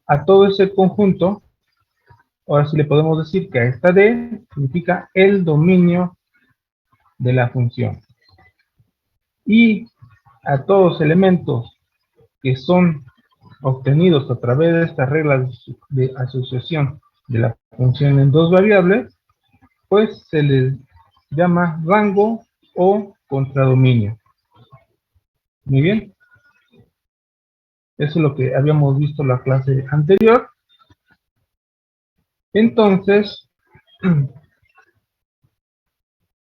A todo ese conjunto, ahora sí le podemos decir que a esta D significa el dominio de la función. Y a todos los elementos que son obtenidos a través de esta regla de asociación de la función en dos variables, pues se les llama rango o contradominio. Muy bien, eso es lo que habíamos visto en la clase anterior. Entonces,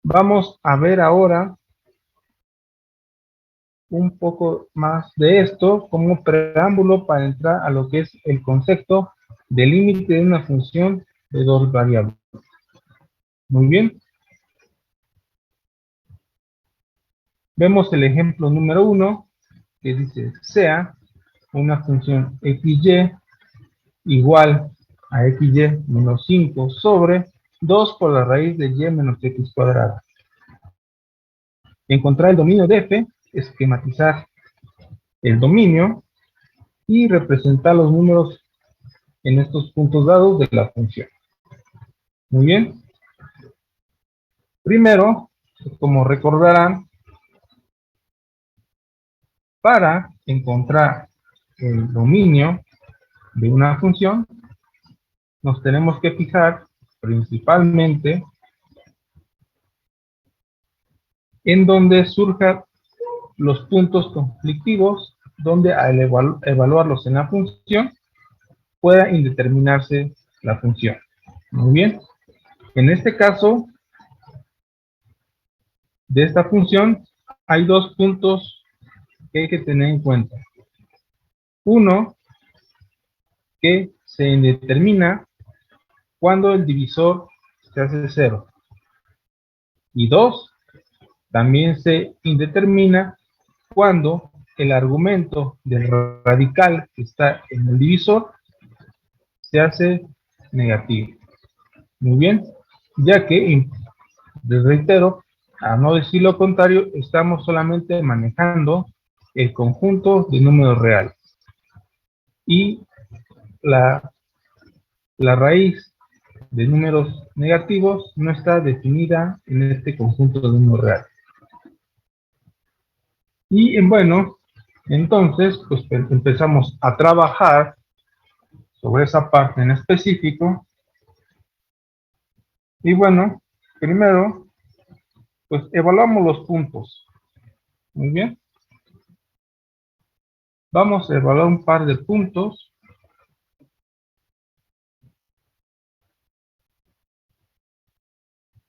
vamos a ver ahora un poco más de esto como preámbulo para entrar a lo que es el concepto de límite de una función de dos variables. Muy bien. Vemos el ejemplo número 1, que dice sea una función xy igual a xy menos 5 sobre 2 por la raíz de y menos x cuadrada. Encontrar el dominio de f, esquematizar el dominio y representar los números en estos puntos dados de la función. Muy bien. Primero, como recordarán, para encontrar el dominio de una función, nos tenemos que fijar principalmente en donde surjan los puntos conflictivos, donde al evaluarlos en la función pueda indeterminarse la función. Muy bien. En este caso, de esta función, hay dos puntos que hay que tener en cuenta. Uno, que se indetermina cuando el divisor se hace cero. Y dos, también se indetermina cuando el argumento del radical que está en el divisor se hace negativo. Muy bien, ya que, les reitero, a no decir lo contrario, estamos solamente manejando el conjunto de números reales. Y la, la raíz de números negativos no está definida en este conjunto de números reales. Y bueno, entonces, pues empezamos a trabajar sobre esa parte en específico. Y bueno, primero, pues evaluamos los puntos. Muy bien. Vamos a evaluar un par de puntos.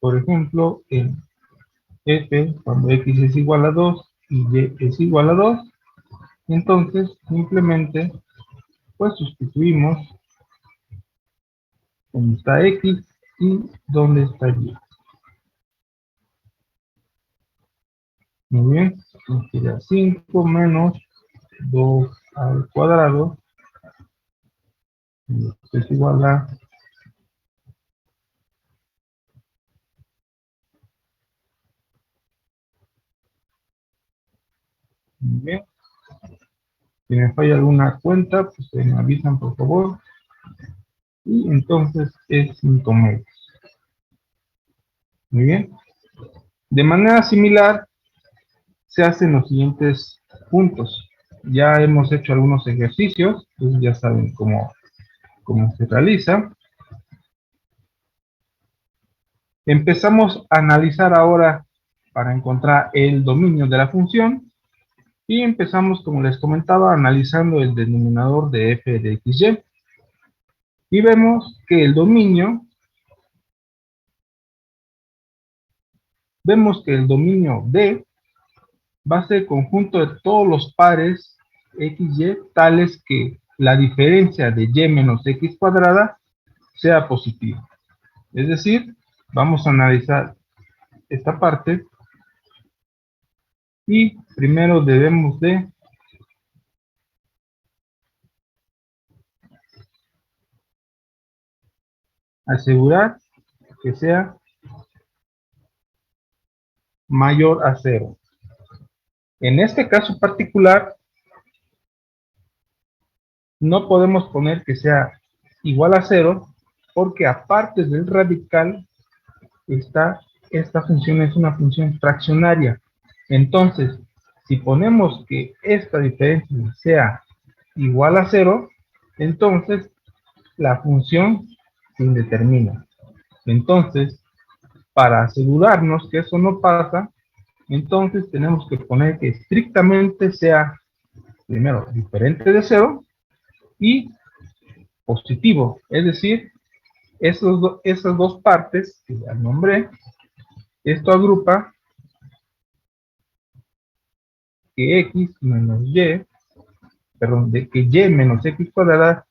Por ejemplo, en f, cuando x es igual a 2 y y es igual a 2, entonces simplemente pues sustituimos donde está x y donde está y. Muy bien, nos queda 5 menos 2 al cuadrado, es igual a, muy bien, si me falla alguna cuenta, pues me avisan por favor, y entonces es 5 medios. Muy bien, de manera similar se hacen los siguientes puntos. Ya hemos hecho algunos ejercicios, pues ya saben cómo se realiza. Empezamos a analizar ahora para encontrar el dominio de la función y empezamos, como les comentaba, analizando el denominador de f de xy y vemos que el dominio D va a ser el conjunto de todos los pares xy tales que la diferencia de y menos x cuadrada sea positiva. Es decir, vamos a analizar esta parte y primero debemos de asegurar que sea mayor a 0. En este caso particular, no podemos poner que sea igual a cero, porque aparte del radical, esta función es una función fraccionaria. Entonces, si ponemos que esta diferencia sea igual a cero, entonces la función se indetermina. Entonces, para asegurarnos que eso no pasa, entonces tenemos que poner que estrictamente sea, primero, diferente de cero y positivo. Es decir, esas dos partes que ya nombré, esto agrupa que x menos y, perdón, de que y menos x cuadrada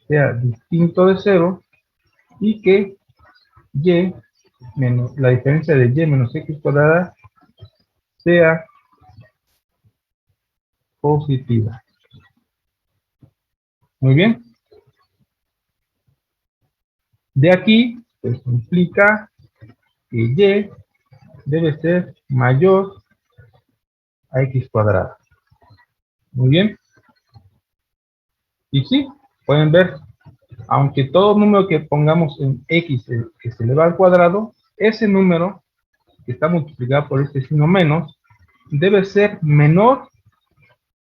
sea distinto de cero y que y menos la diferencia de y menos x cuadrada sea positiva. Muy bien. De aquí, pues implica que y debe ser mayor a x cuadrada. Muy bien. Y sí, pueden ver, aunque todo número que pongamos en x que se eleva al cuadrado, ese número que está multiplicado por este signo menos debe ser menor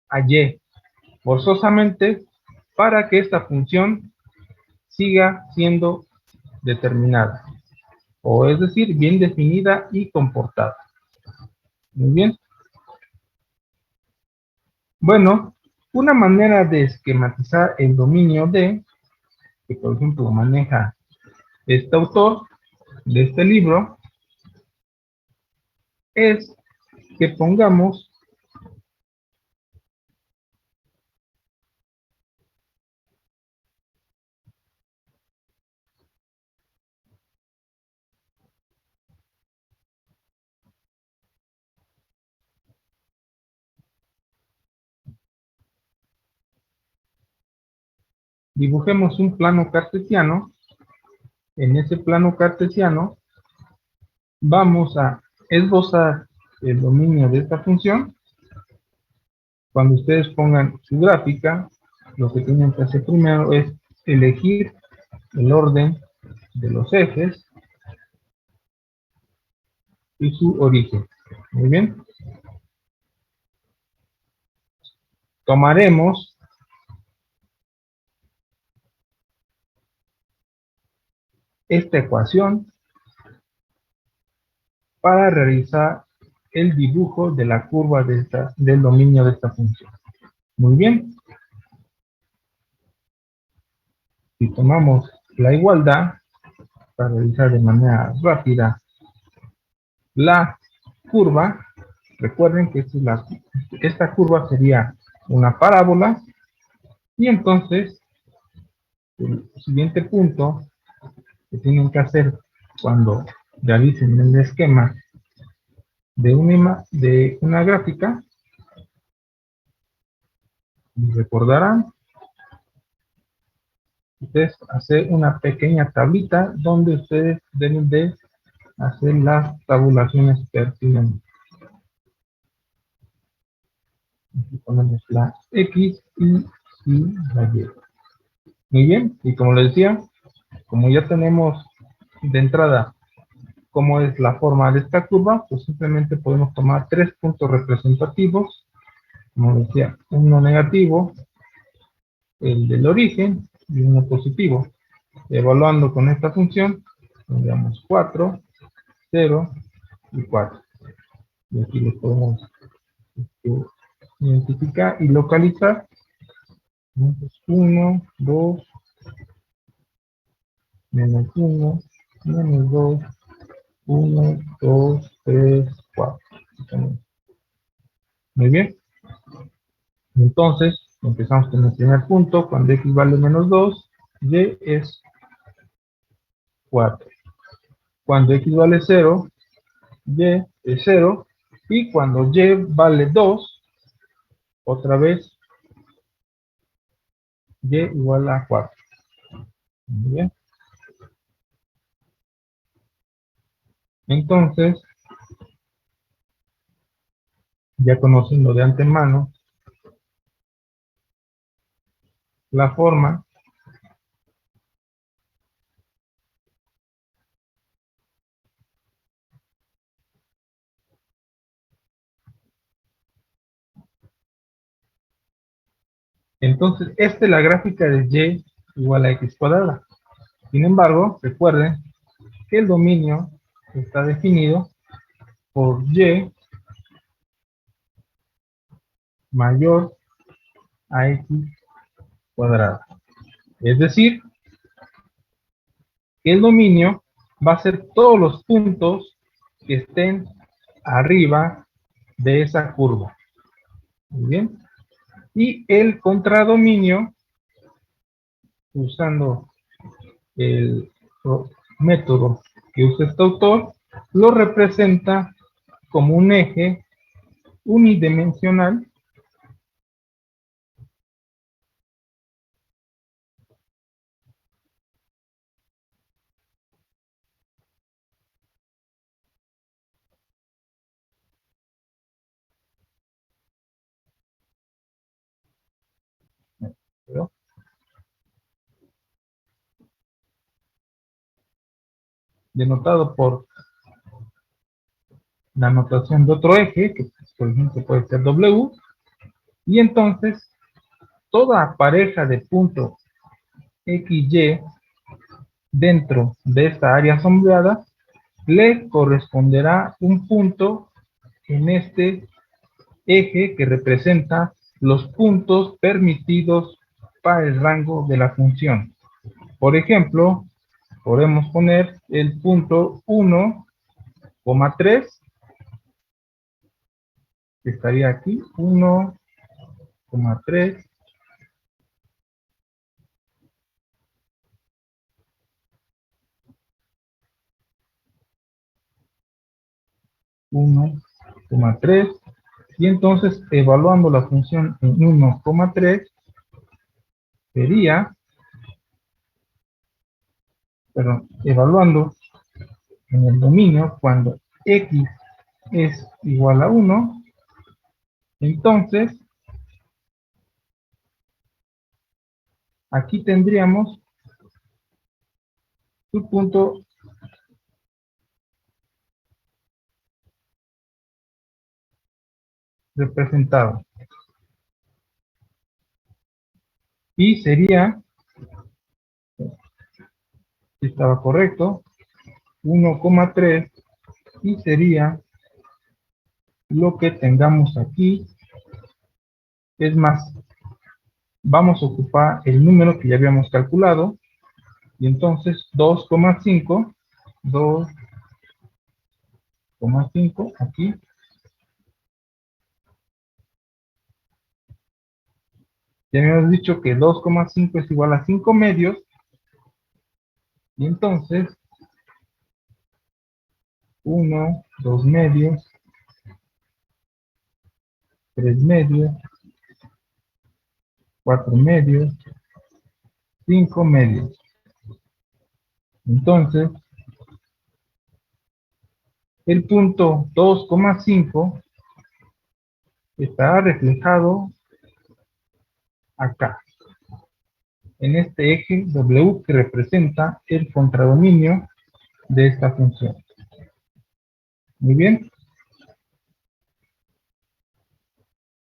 a y, forzosamente, para que esta función siga siendo determinada, o es decir, bien definida y comportada. Muy bien. Bueno, una manera de esquematizar el dominio D, que por ejemplo maneja este autor de este libro, es que pongamos dibujemos un plano cartesiano. En ese plano cartesiano vamos a esbozar el dominio de esta función. Cuando ustedes pongan su gráfica, lo que tienen que hacer primero es elegir el orden de los ejes y su origen. Muy bien. Tomaremos esta ecuación para realizar el dibujo de la curva del dominio de esta función. Muy bien. Si tomamos la igualdad para realizar de manera rápida la curva, recuerden que esta curva sería una parábola, y entonces el siguiente punto que tienen que hacer cuando realicen el esquema de una gráfica, recordarán, ustedes hacer una pequeña tablita donde ustedes deben de hacer las tabulaciones pertinentes. Aquí ponemos la X y la Y. Muy bien, y como les decía, como ya tenemos de entrada cómo es la forma de esta curva, pues simplemente podemos tomar tres puntos representativos, como decía, uno negativo, el del origen, y uno positivo. Evaluando con esta función, tendríamos 4, 0 y 4. Y aquí los podemos identificar y localizar. 1, 2, menos 1, menos 2, 1, 2, 3, 4. Muy bien. Entonces, empezamos con el primer punto. Cuando x vale menos 2, y es 4. Cuando x vale 0, y es 0. Y cuando y vale 2, otra vez y igual a 4. Muy bien. Entonces, ya conociendo de antemano la forma entonces esta es la gráfica de y igual a x cuadrada. Sin embargo, recuerden que el dominio está definido por y mayor a x cuadrada. Es decir, que el dominio va a ser todos los puntos que estén arriba de esa curva. Muy bien. Y el contradominio, usando el método que usa este autor, lo representa como un eje unidimensional ¿no? Denotado por la notación de otro eje, que por ejemplo puede ser W, y entonces toda pareja de puntos XY dentro de esta área sombreada le corresponderá un punto en este eje que representa los puntos permitidos para el rango de la función. Por ejemplo, podemos poner el punto 1,3, que estaría aquí, 1,3, 1,3, y entonces evaluando la función en 1,3 sería, perdón, evaluando en el dominio cuando x es igual a 1, entonces aquí tendríamos su punto representado. Y sería, si estaba correcto, 1,3, y sería lo que tengamos aquí. Es más, vamos a ocupar el número que ya habíamos calculado, y entonces 2,5, 2,5 aquí, ya habíamos dicho que 2,5 es igual a 5 medios, y entonces 1, 2 medios, 3 medios, 4 medios, 5 medios. Entonces, el punto 2,5 está reflejado acá, en este eje W que representa el contradominio de esta función. Muy bien.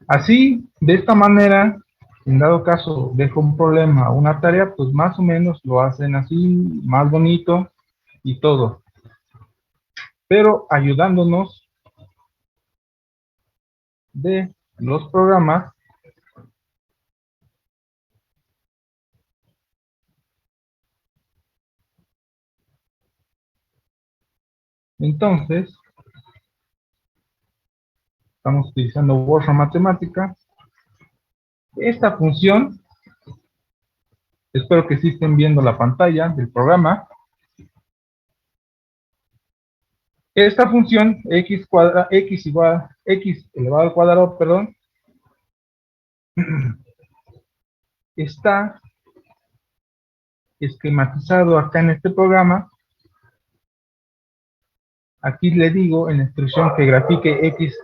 Así, de esta manera, en dado caso dejo un problema o una tarea, pues más o menos lo hacen así, más bonito y todo. Pero ayudándonos de los programas, entonces, estamos utilizando Word Matemática. Esta función, espero que sí estén viendo la pantalla del programa. Esta función x igual x elevado al cuadrado, perdón, está esquematizado acá en este programa. Aquí le digo en la instrucción que grafique x,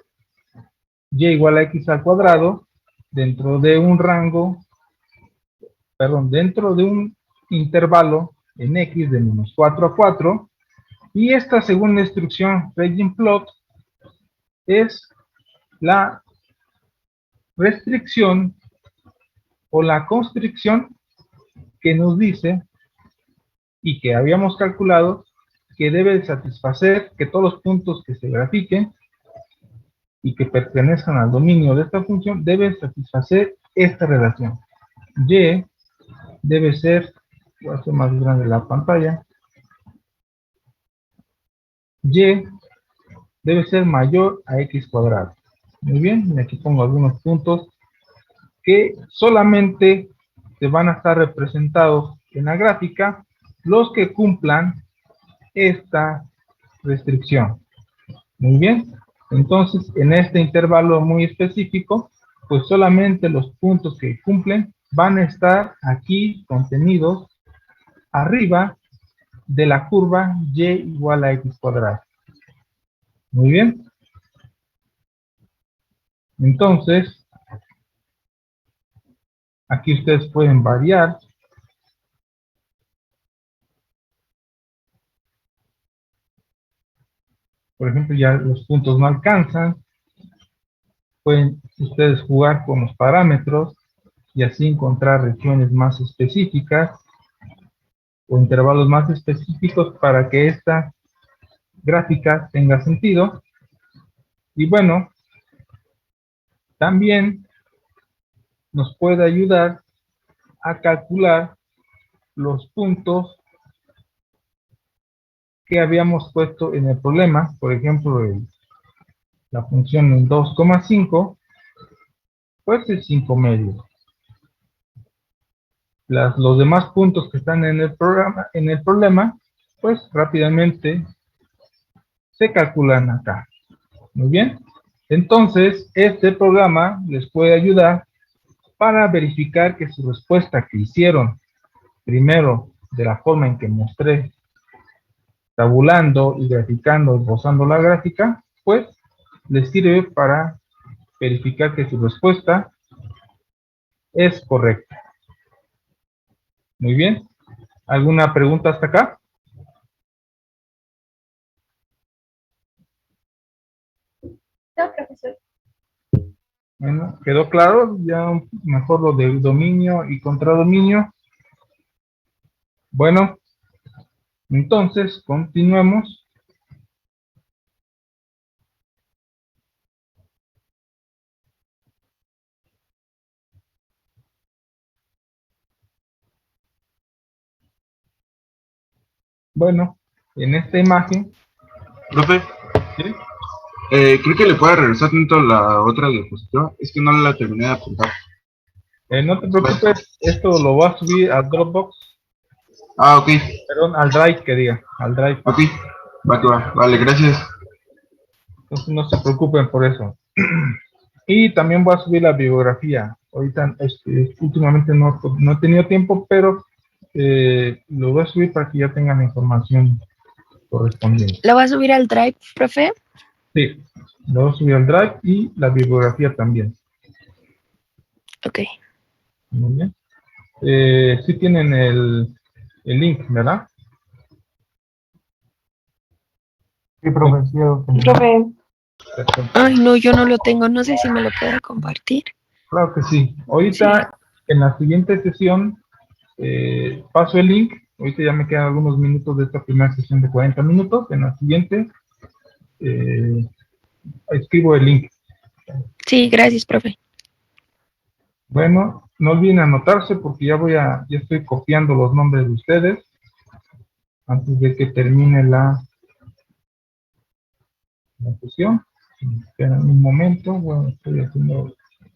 y igual a x al cuadrado dentro de un rango perdón, dentro de un intervalo en X de menos 4 a 4, y esta segunda instrucción, region plot, es la restricción o la constricción que nos dice y que habíamos calculado que debe satisfacer que todos los puntos que se grafiquen y que pertenezcan al dominio de esta función deben satisfacer esta relación. Y debe ser, voy a hacer más grande la pantalla, y debe ser mayor a x cuadrado. Muy bien, y aquí pongo algunos puntos que solamente se van a estar representados en la gráfica los que cumplan esta restricción. Muy bien, entonces en este intervalo muy específico, pues solamente los puntos que cumplen van a estar aquí contenidos arriba de la curva y igual a x cuadrado. Muy bien, entonces aquí ustedes pueden variar. Por ejemplo, ya los puntos no alcanzan. Pueden ustedes jugar con los parámetros y así encontrar regiones más específicas o intervalos más específicos para que esta gráfica tenga sentido. Y bueno, también nos puede ayudar a calcular los puntos que habíamos puesto en el problema. Por ejemplo, la función en 2,5, pues es 5 medios. Los demás puntos que están en el problema, pues rápidamente se calculan acá. Muy bien. Entonces, este programa les puede ayudar para verificar que su respuesta que hicieron primero de la forma en que mostré, tabulando y graficando, esbozando la gráfica, pues les sirve para verificar que su respuesta es correcta. Muy bien. ¿Alguna pregunta hasta acá? No, profesor. Bueno, ¿quedó claro? Ya mejor lo de dominio y contradominio. Bueno, entonces continuemos. Bueno, en esta imagen, Profe, ¿sí? creo que le pueda regresar tanto la otra diapositiva. Es que no la terminé de apuntar. No te preocupes, esto lo voy a subir a Dropbox, Ah, ok, perdón, al Drive, que diga, al Drive. ok. Va que va. Vale, gracias. Entonces no se preocupen por eso. Y también voy a subir la bibliografía. Ahorita, últimamente no he tenido tiempo, pero lo voy a subir para que ya tengan la información correspondiente. ¿Lo va a subir al Drive, profe? Sí, lo voy a subir al Drive y la bibliografía también. Ok. Muy bien. Sí tienen el link, ¿verdad? Sí, profe, sí, lo tenemos. Profe. Perfecto. Ay, no, yo no lo tengo. No sé si me lo puede compartir. Claro que sí. Sí. Ahorita, en la siguiente sesión, paso el link. Ahorita ya me quedan algunos minutos de esta primera sesión de 40 minutos. En la siguiente, eh, escribo el link. Sí, gracias, profe. Bueno, no olviden anotarse porque ya estoy copiando los nombres de ustedes antes de que termine la sesión. Esperen un momento, bueno, estoy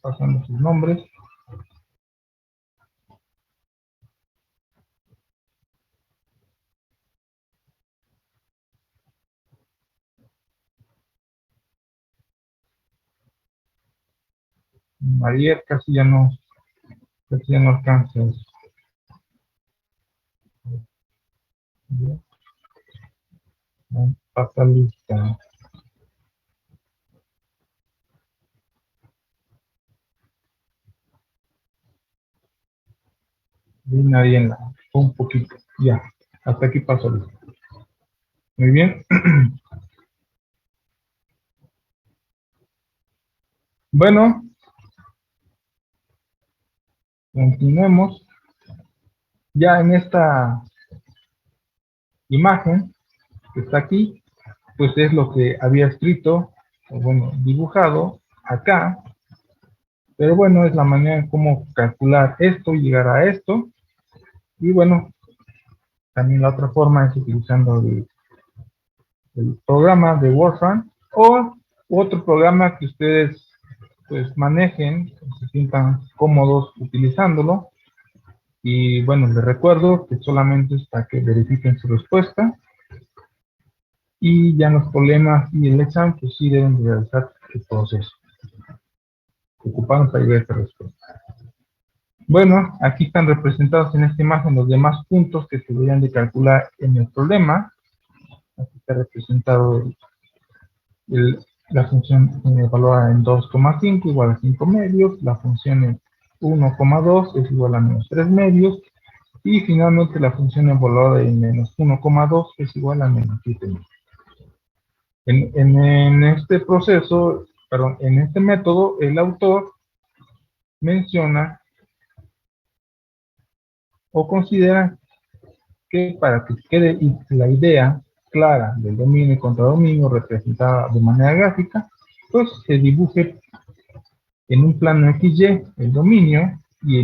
pasando sus nombres. María casi ya no alcanza eso. Bien, pasa lista. ahí en la, un poquito, ya, hasta aquí pasó listo. Muy bien. Bueno, continuemos. Ya en esta imagen que está aquí, pues es lo que había escrito, o bueno, dibujado acá, pero bueno, es la manera en cómo calcular esto y llegar a esto, y bueno, también la otra forma es utilizando el programa de Wolfram, o otro programa que ustedes pues manejen, se sientan cómodos utilizándolo, y bueno, les recuerdo que solamente es para que verifiquen su respuesta, y ya los problemas y el examen, pues sí deben de realizar el proceso. Ocuparon para llegar a esta respuesta. Bueno, aquí están representados en esta imagen los demás puntos que se deberían de calcular en el problema. Aquí está representado la función evaluada en 2,5 igual a 5 medios, la función en 1,2 es igual a menos 3 medios, y finalmente la función evaluada en menos 1,2 es igual a menos 7 medios. En este proceso, perdón, en este método, el autor menciona o considera que para que quede la idea clara del dominio y contradominio representada de manera gráfica, pues se dibuje en un plano XY el dominio y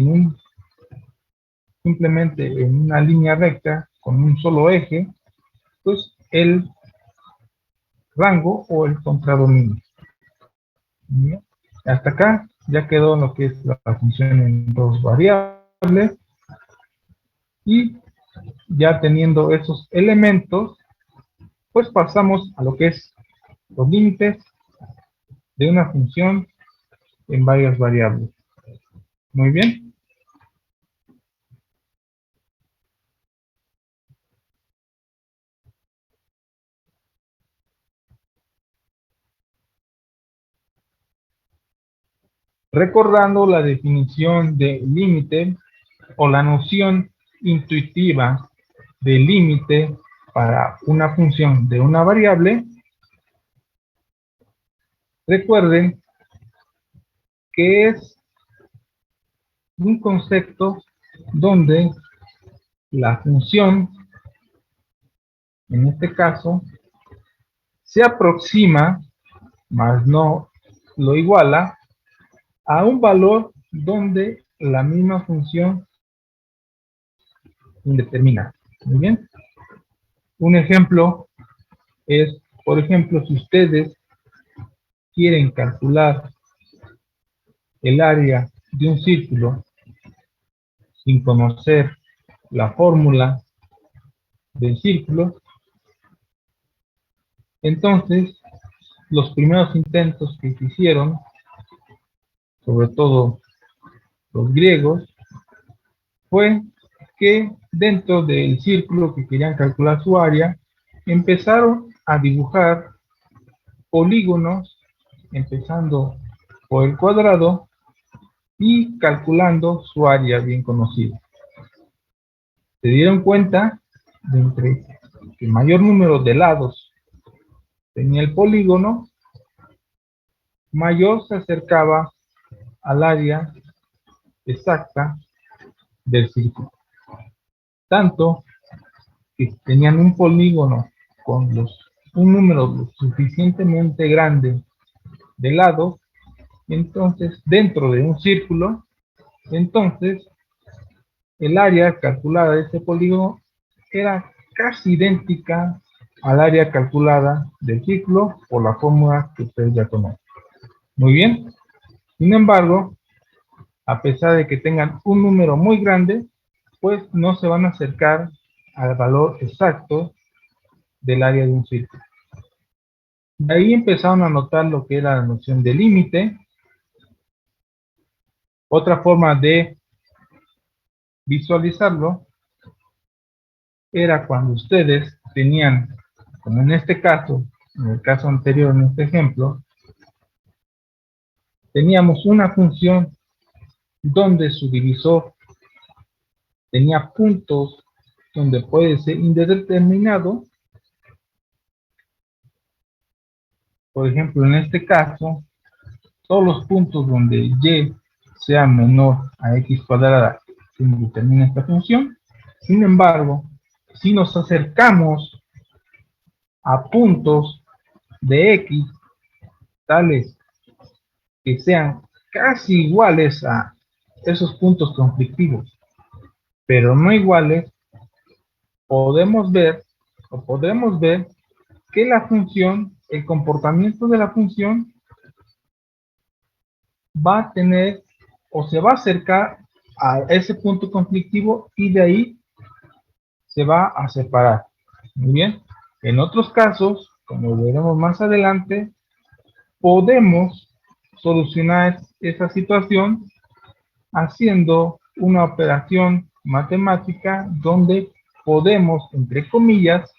simplemente en una línea recta con un solo eje, pues el rango o el contradominio. Bien. Hasta acá ya quedó lo que es la función en dos variables, y ya teniendo esos elementos, pues pasamos a lo que es los límites de una función en varias variables. Muy bien. Recordando la definición de límite o la noción intuitiva de límite para una función de una variable, recuerden que es un concepto donde la función, en este caso, se aproxima, más no lo iguala, a un valor donde la misma función indeterminada. Muy bien. Un ejemplo es, por ejemplo, si ustedes quieren calcular el área de un círculo sin conocer la fórmula del círculo, entonces los primeros intentos que se hicieron, sobre todo los griegos, fue que dentro del círculo que querían calcular su área, empezaron a dibujar polígonos, empezando por el cuadrado y calculando su área bien conocida. Se dieron cuenta de entre que el mayor número de lados tenía el polígono, mayor se acercaba al área exacta del círculo. Tanto que tenían un polígono con un número suficientemente grande de lados, entonces dentro de un círculo, entonces el área calculada de ese polígono era casi idéntica al área calculada del círculo por la fórmula que ustedes ya conocen. Muy bien. Sin embargo, a pesar de que tengan un número muy grande, pues no se van a acercar al valor exacto del área de un círculo. De ahí empezaron a notar lo que era la noción de límite. Otra forma de visualizarlo era cuando ustedes tenían, como en este caso, en el caso anterior, en este ejemplo, teníamos una función donde su divisor tenía puntos donde puede ser indeterminado. Por ejemplo, en este caso, todos los puntos donde y sea menor a x cuadrada se determina esta función. Sin embargo, si nos acercamos a puntos de x tales que sean casi iguales a esos puntos conflictivos, pero no iguales, podemos ver o podremos ver que la función, el comportamiento de la función va a tener o se va a acercar a ese punto conflictivo y de ahí se va a separar. Muy bien. En otros casos, como veremos más adelante, podemos solucionar esa situación haciendo una operación matemática donde podemos, entre comillas,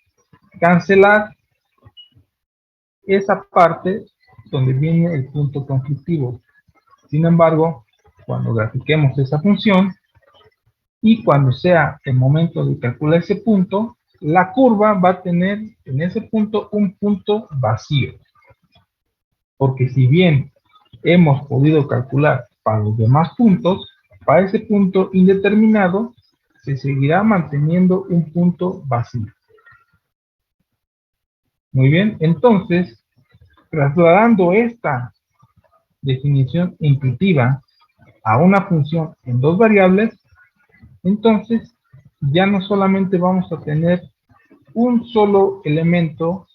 cancelar esa parte donde viene el punto conflictivo. Sin embargo, cuando grafiquemos esa función y cuando sea el momento de calcular ese punto, la curva va a tener en ese punto un punto vacío. Porque si bien hemos podido calcular para los demás puntos, para ese punto indeterminado se seguirá manteniendo un punto vacío. Muy bien, entonces, trasladando esta definición intuitiva a una función en dos variables, entonces ya no solamente vamos a tener un solo elemento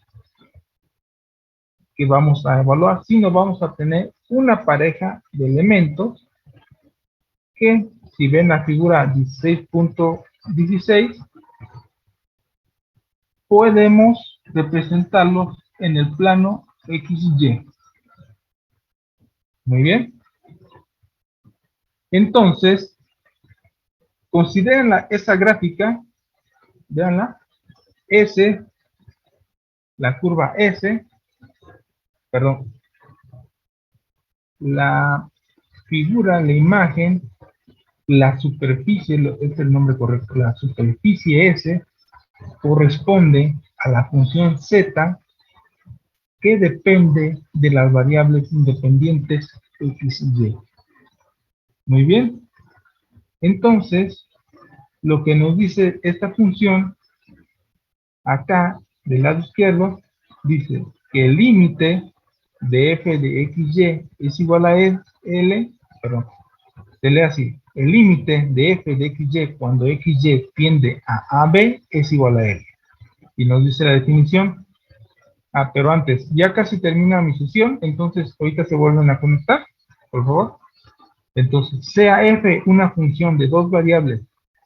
que vamos a evaluar, sino vamos a tener una pareja de elementos que, si ven la figura 16.16, podemos representarlos en el plano XY. Muy bien. Entonces, consideren esa gráfica, veanla, S, la curva S, perdón, la figura, la imagen, la superficie, este es el nombre correcto, la superficie S corresponde a la función Z que depende de las variables independientes X y Y. Muy bien. Entonces, lo que nos dice esta función, acá, del lado izquierdo, dice que el límite de f de xy es igual a L, perdón, se lee así, el límite de f de xy cuando xy tiende a AB es igual a L. Y nos dice la definición. Pero antes, ya casi termina mi sesión, entonces ahorita se vuelven a conectar, por favor. Entonces, sea f una función de dos variables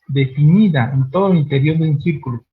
definida en todo el interior de un círculo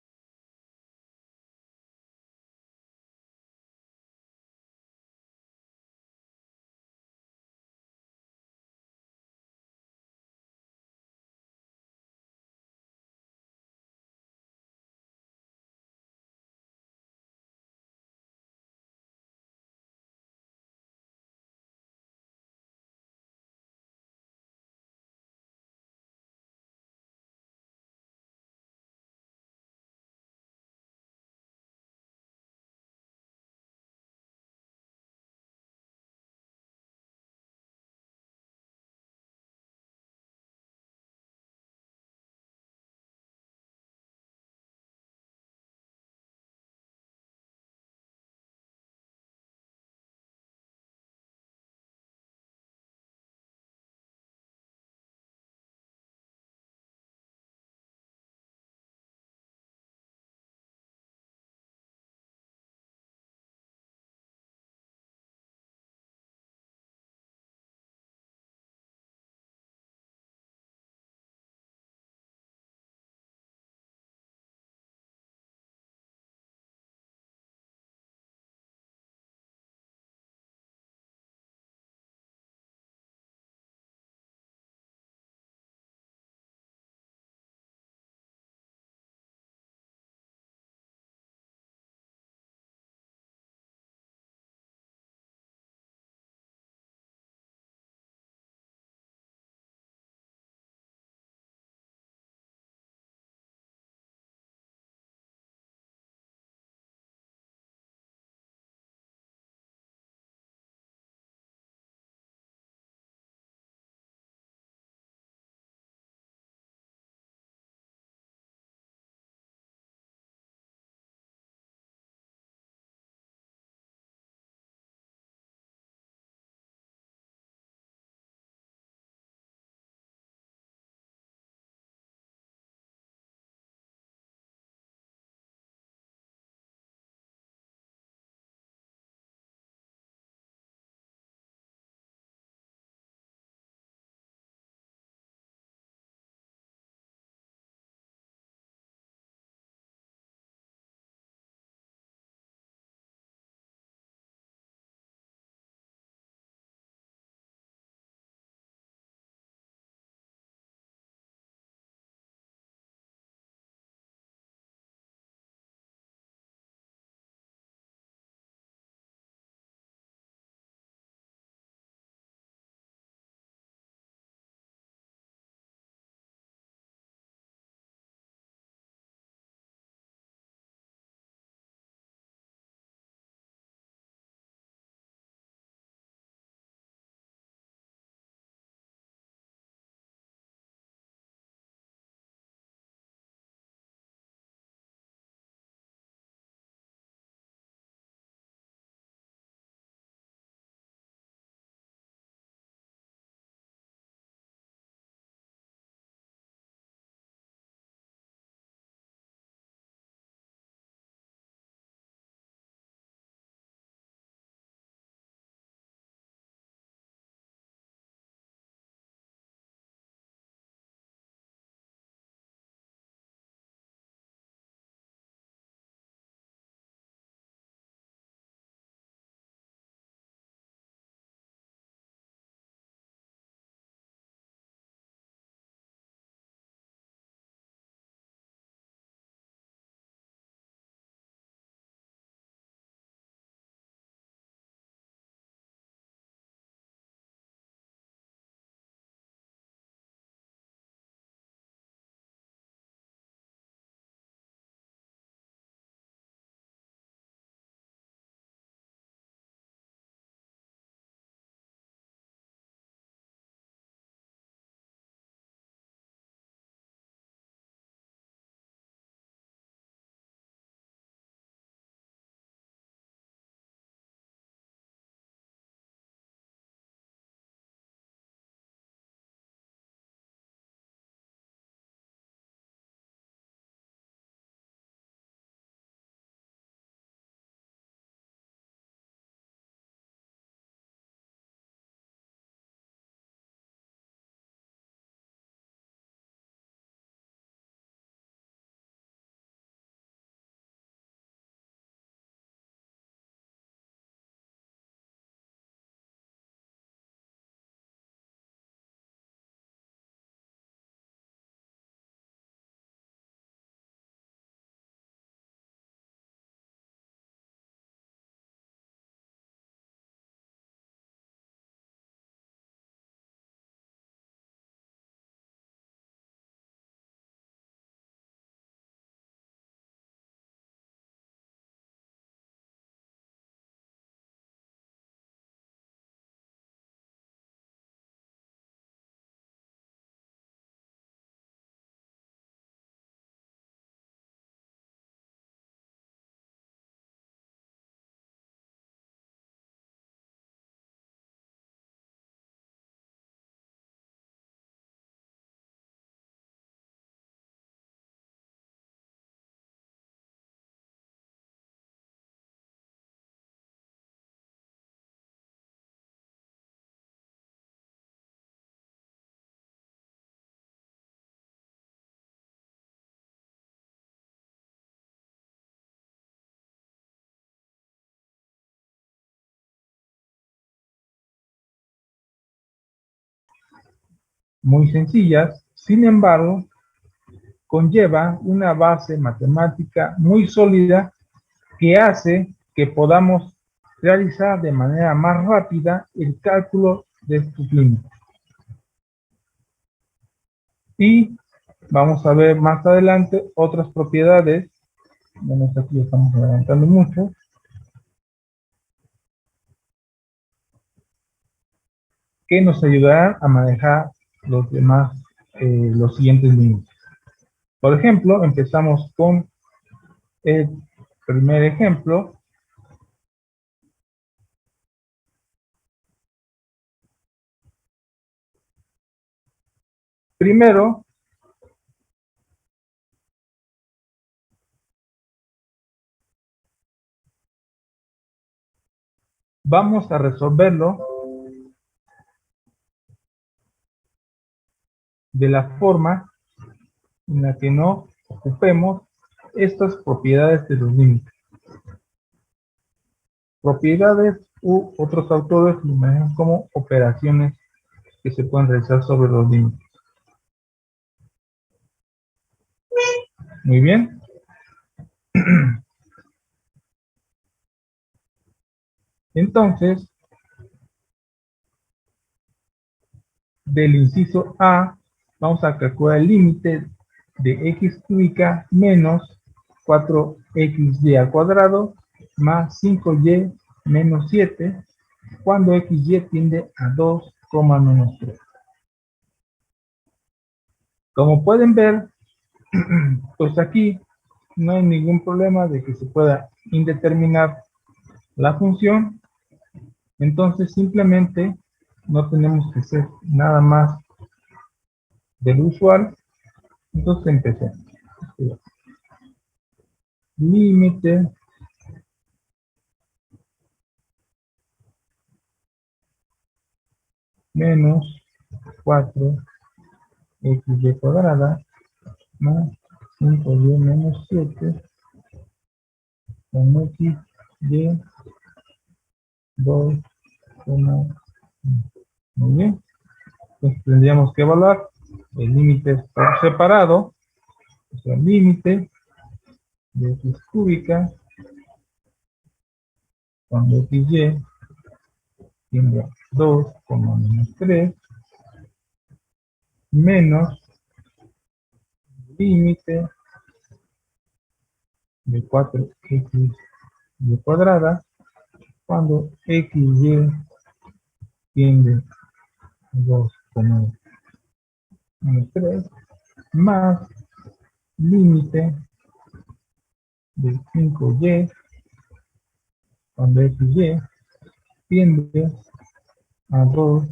muy sencillas, sin embargo, conlleva una base matemática muy sólida que hace que podamos realizar de manera más rápida el cálculo de estos límites. Y vamos a ver más adelante otras propiedades. Bueno, aquí estamos adelantando mucho. Que nos ayudarán a manejar los demás, los siguientes límites. Por ejemplo, empezamos con el primer ejemplo. Primero, vamos a resolverlo de la forma en la que no ocupemos estas propiedades de los límites. Propiedades u otros autores lo manejan como operaciones que se pueden realizar sobre los límites. Muy bien. Entonces, del inciso A, vamos a calcular el límite de x cúbica menos 4xy al cuadrado más 5y menos 7 cuando xy tiende a 2, menos 3. Como pueden ver, pues aquí no hay ningún problema de que se pueda indeterminar la función. Entonces simplemente no tenemos que hacer nada más del usual. Entonces empecemos. Límite menos 4xy cuadrada más 5y menos 7 con xy 2, muy bien. Entonces tendríamos que evaluar el límite por separado, o sea, el límite de x cúbica cuando xy tiende a 2, menos 3 menos límite de 4xy cuadrada cuando xy tiende a 2, menos 3 más límite de 5y cuando xy tiende a 2,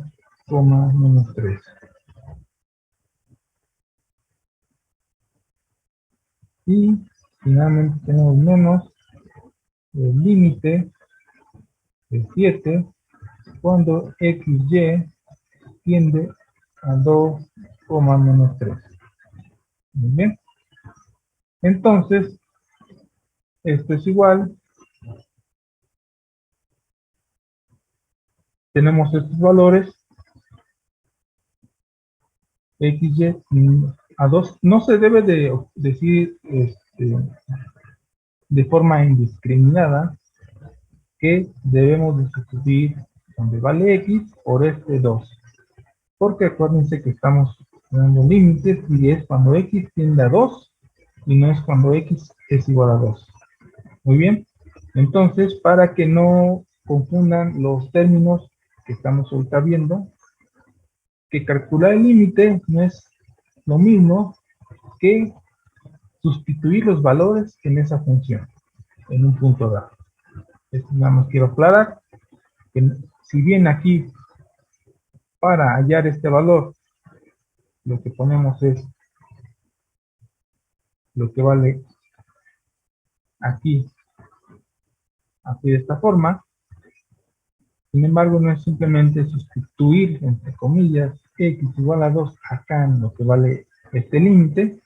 menos 3. Y finalmente tenemos menos el límite de 7 cuando xy tiende a 2, menos 3. Muy bien. Entonces, esto es igual. Tenemos estos valores. XY a 2. No se debe de decir de forma indiscriminada que debemos de sustituir donde vale x por este 2. Porque acuérdense que estamos dando límites y es cuando x tiende a 2 y no es cuando x es igual a 2. Muy bien. Entonces, para que no confundan los términos que estamos ahorita viendo, que calcular el límite no es lo mismo que sustituir los valores en esa función, en un punto dado. Esto nada más quiero aclarar, que si bien aquí, para hallar este valor, lo que ponemos es lo que vale aquí de esta forma, sin embargo no es simplemente sustituir, entre comillas, x igual a 2 acá en lo que vale este límite,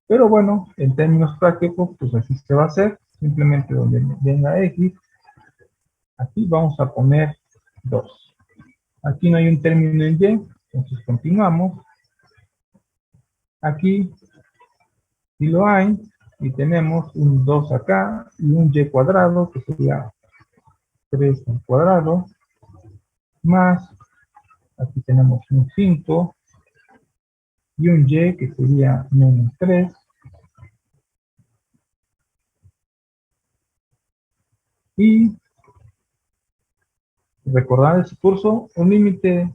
pero bueno, en términos prácticos, pues así se va a hacer, simplemente donde venga x, aquí vamos a poner 2. Aquí no hay un término en y, Entonces continuamos. Aquí sí lo hay. Y tenemos un 2 acá y un y cuadrado, que sería 3 al cuadrado, más, aquí tenemos un 5 y un y que sería menos 3. Y recordar ese curso, un límite,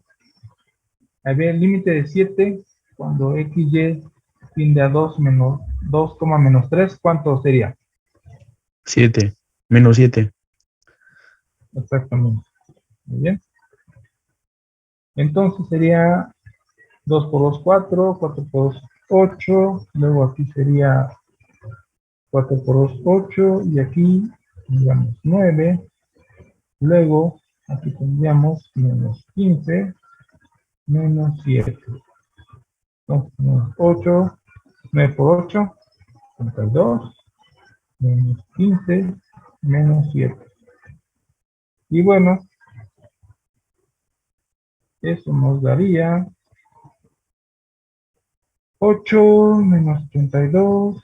había el límite de 7 cuando xy tiende a 2 menos 2, menos 3, ¿cuánto sería? 7. Menos 7. Exactamente. Muy bien. Entonces sería 2 por 2, 4, 4 por 2, 8, luego aquí sería 4 por 2, 8, y aquí tendríamos 9, luego aquí tendríamos menos 15, menos 7. Entonces, menos 8, 9 por 8, 32, menos 15, menos 7. Y bueno, eso nos daría 8 menos 32,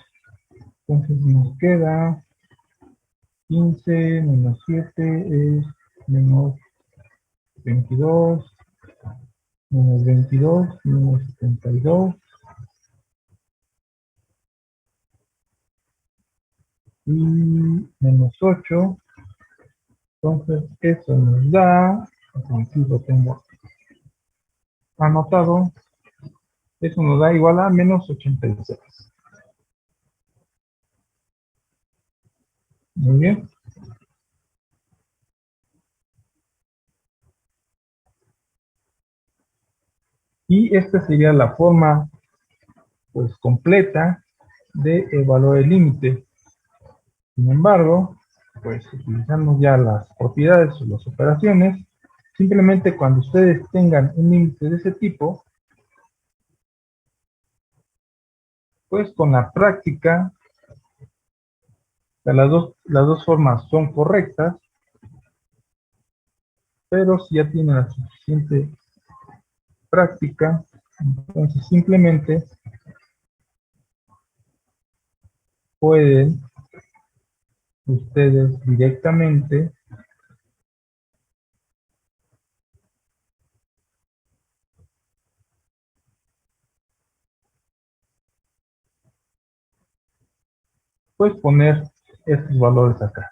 entonces nos queda 15 menos 7 es menos 22, menos 22, menos 72, y menos 8. Entonces eso nos da, aquí lo tengo anotado, eso nos da igual a menos 86. Muy bien. Y esta sería la forma pues completa de evaluar el límite. Sin embargo, pues utilizamos ya las propiedades o las operaciones. Simplemente cuando ustedes tengan un límite de ese tipo, pues con la práctica, o sea, las dos formas son correctas, pero si ya tienen la suficiente práctica, entonces simplemente pueden ustedes directamente pues poner estos valores acá.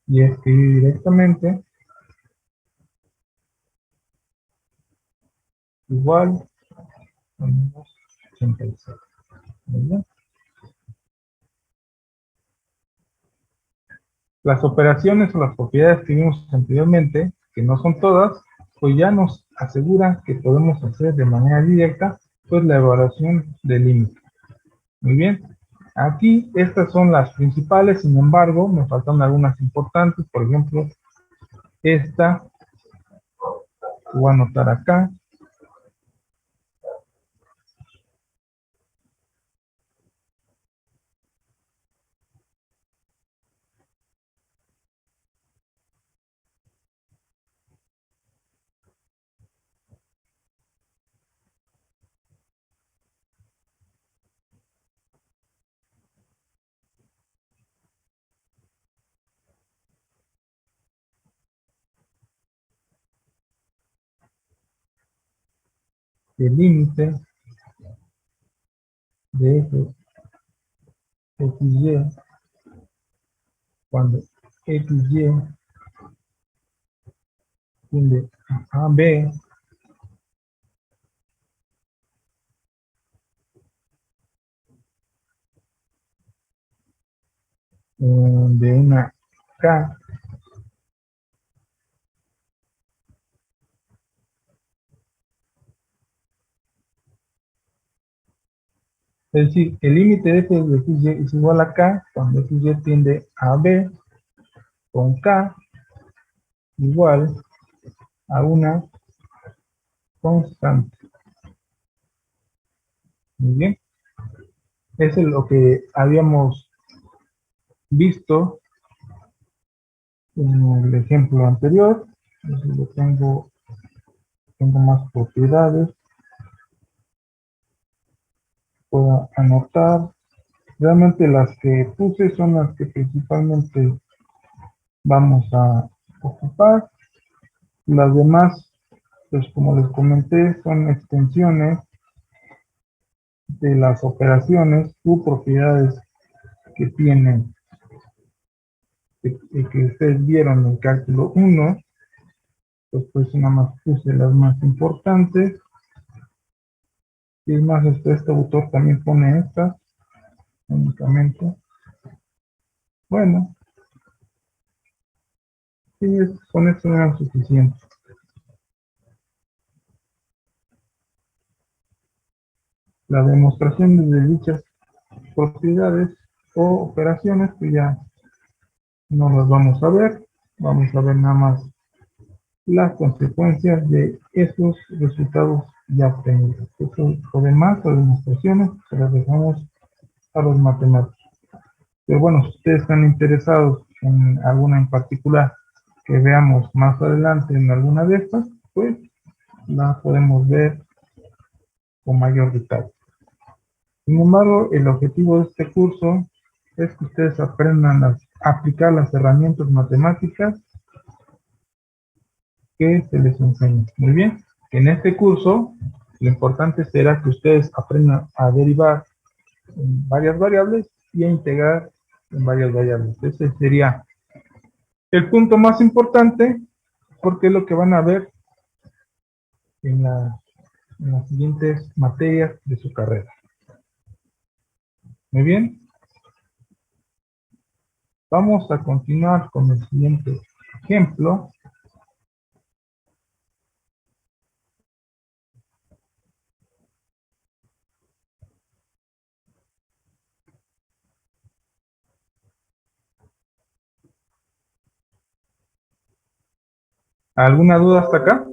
Y escribir directamente igual a menos 86. Muy bien. Las operaciones o las propiedades que vimos anteriormente, que no son todas, pues ya nos aseguran que podemos hacer de manera directa pues la evaluación del límite. Muy bien. Aquí estas son las principales, sin embargo, me faltan algunas importantes. Por ejemplo, esta, voy a anotar acá. El límite de f xy cuando xy tiende a b de una k Es decir, el límite de f de xy es igual a k cuando xy tiende a b con k igual a una constante. Muy bien. Eso es lo que habíamos visto en el ejemplo anterior. Entonces lo tengo más propiedades. Puedo anotar. Realmente las que puse son las que principalmente vamos a ocupar. Las demás, pues como les comenté, son extensiones de las operaciones u propiedades que tienen, que ustedes vieron en el cálculo 1. Pues nada más puse las más importantes. Y es más, este autor también pone estas únicamente. Bueno, sí, con esto era suficiente. La demostración de dichas propiedades o operaciones, que ya no las vamos a ver. Vamos a ver nada más las consecuencias de esos resultados ya obtenidos. Lo demás, las demostraciones, se las dejamos a los matemáticos. Pero bueno, si ustedes están interesados en alguna en particular que veamos más adelante en alguna de estas, pues la podemos ver con mayor detalle. Sin embargo, el objetivo de este curso es que ustedes aprendan a aplicar las herramientas matemáticas que se les enseña. Muy bien, en este curso lo importante será que ustedes aprendan a derivar en varias variables y a integrar en varias variables. Ese sería el punto más importante, porque es lo que van a ver en las siguientes materias de su carrera. Muy bien. Vamos a continuar con el siguiente ejemplo. ¿Alguna duda hasta acá?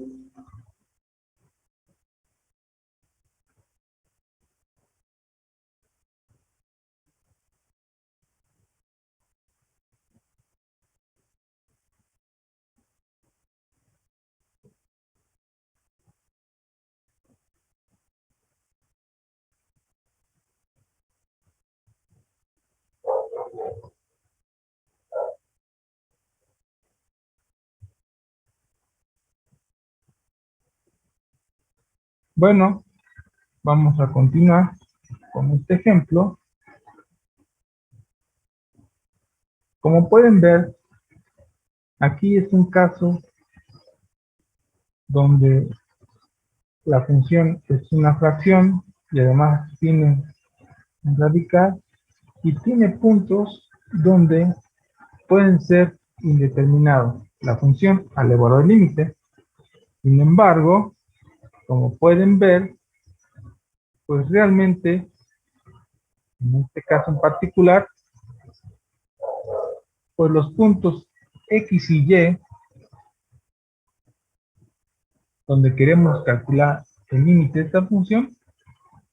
Bueno, vamos a continuar con este ejemplo. Como pueden ver, aquí es un caso donde la función es una fracción y además tiene un radical y tiene puntos donde pueden ser indeterminados. La función al elevado al límite. Sin embargo, como pueden ver, pues realmente, en este caso en particular, pues los puntos X y Y, donde queremos calcular el límite de esta función,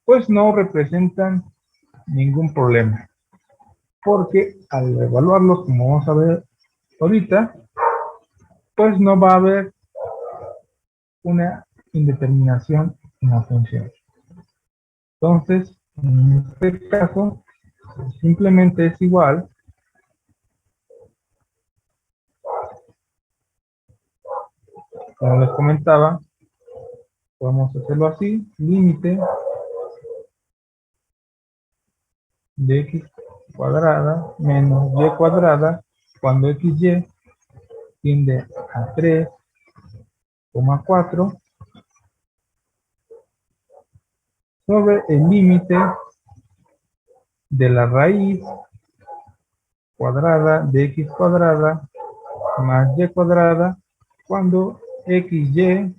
pues no representan ningún problema. Porque al evaluarlos, como vamos a ver ahorita, pues no va a haber una indeterminación en la función. Entonces, en este caso, simplemente es igual como les comentaba, podemos hacerlo así, límite de x cuadrada menos y cuadrada cuando xy tiende a 3,4 sobre el límite de la raíz cuadrada de x cuadrada más y cuadrada cuando xy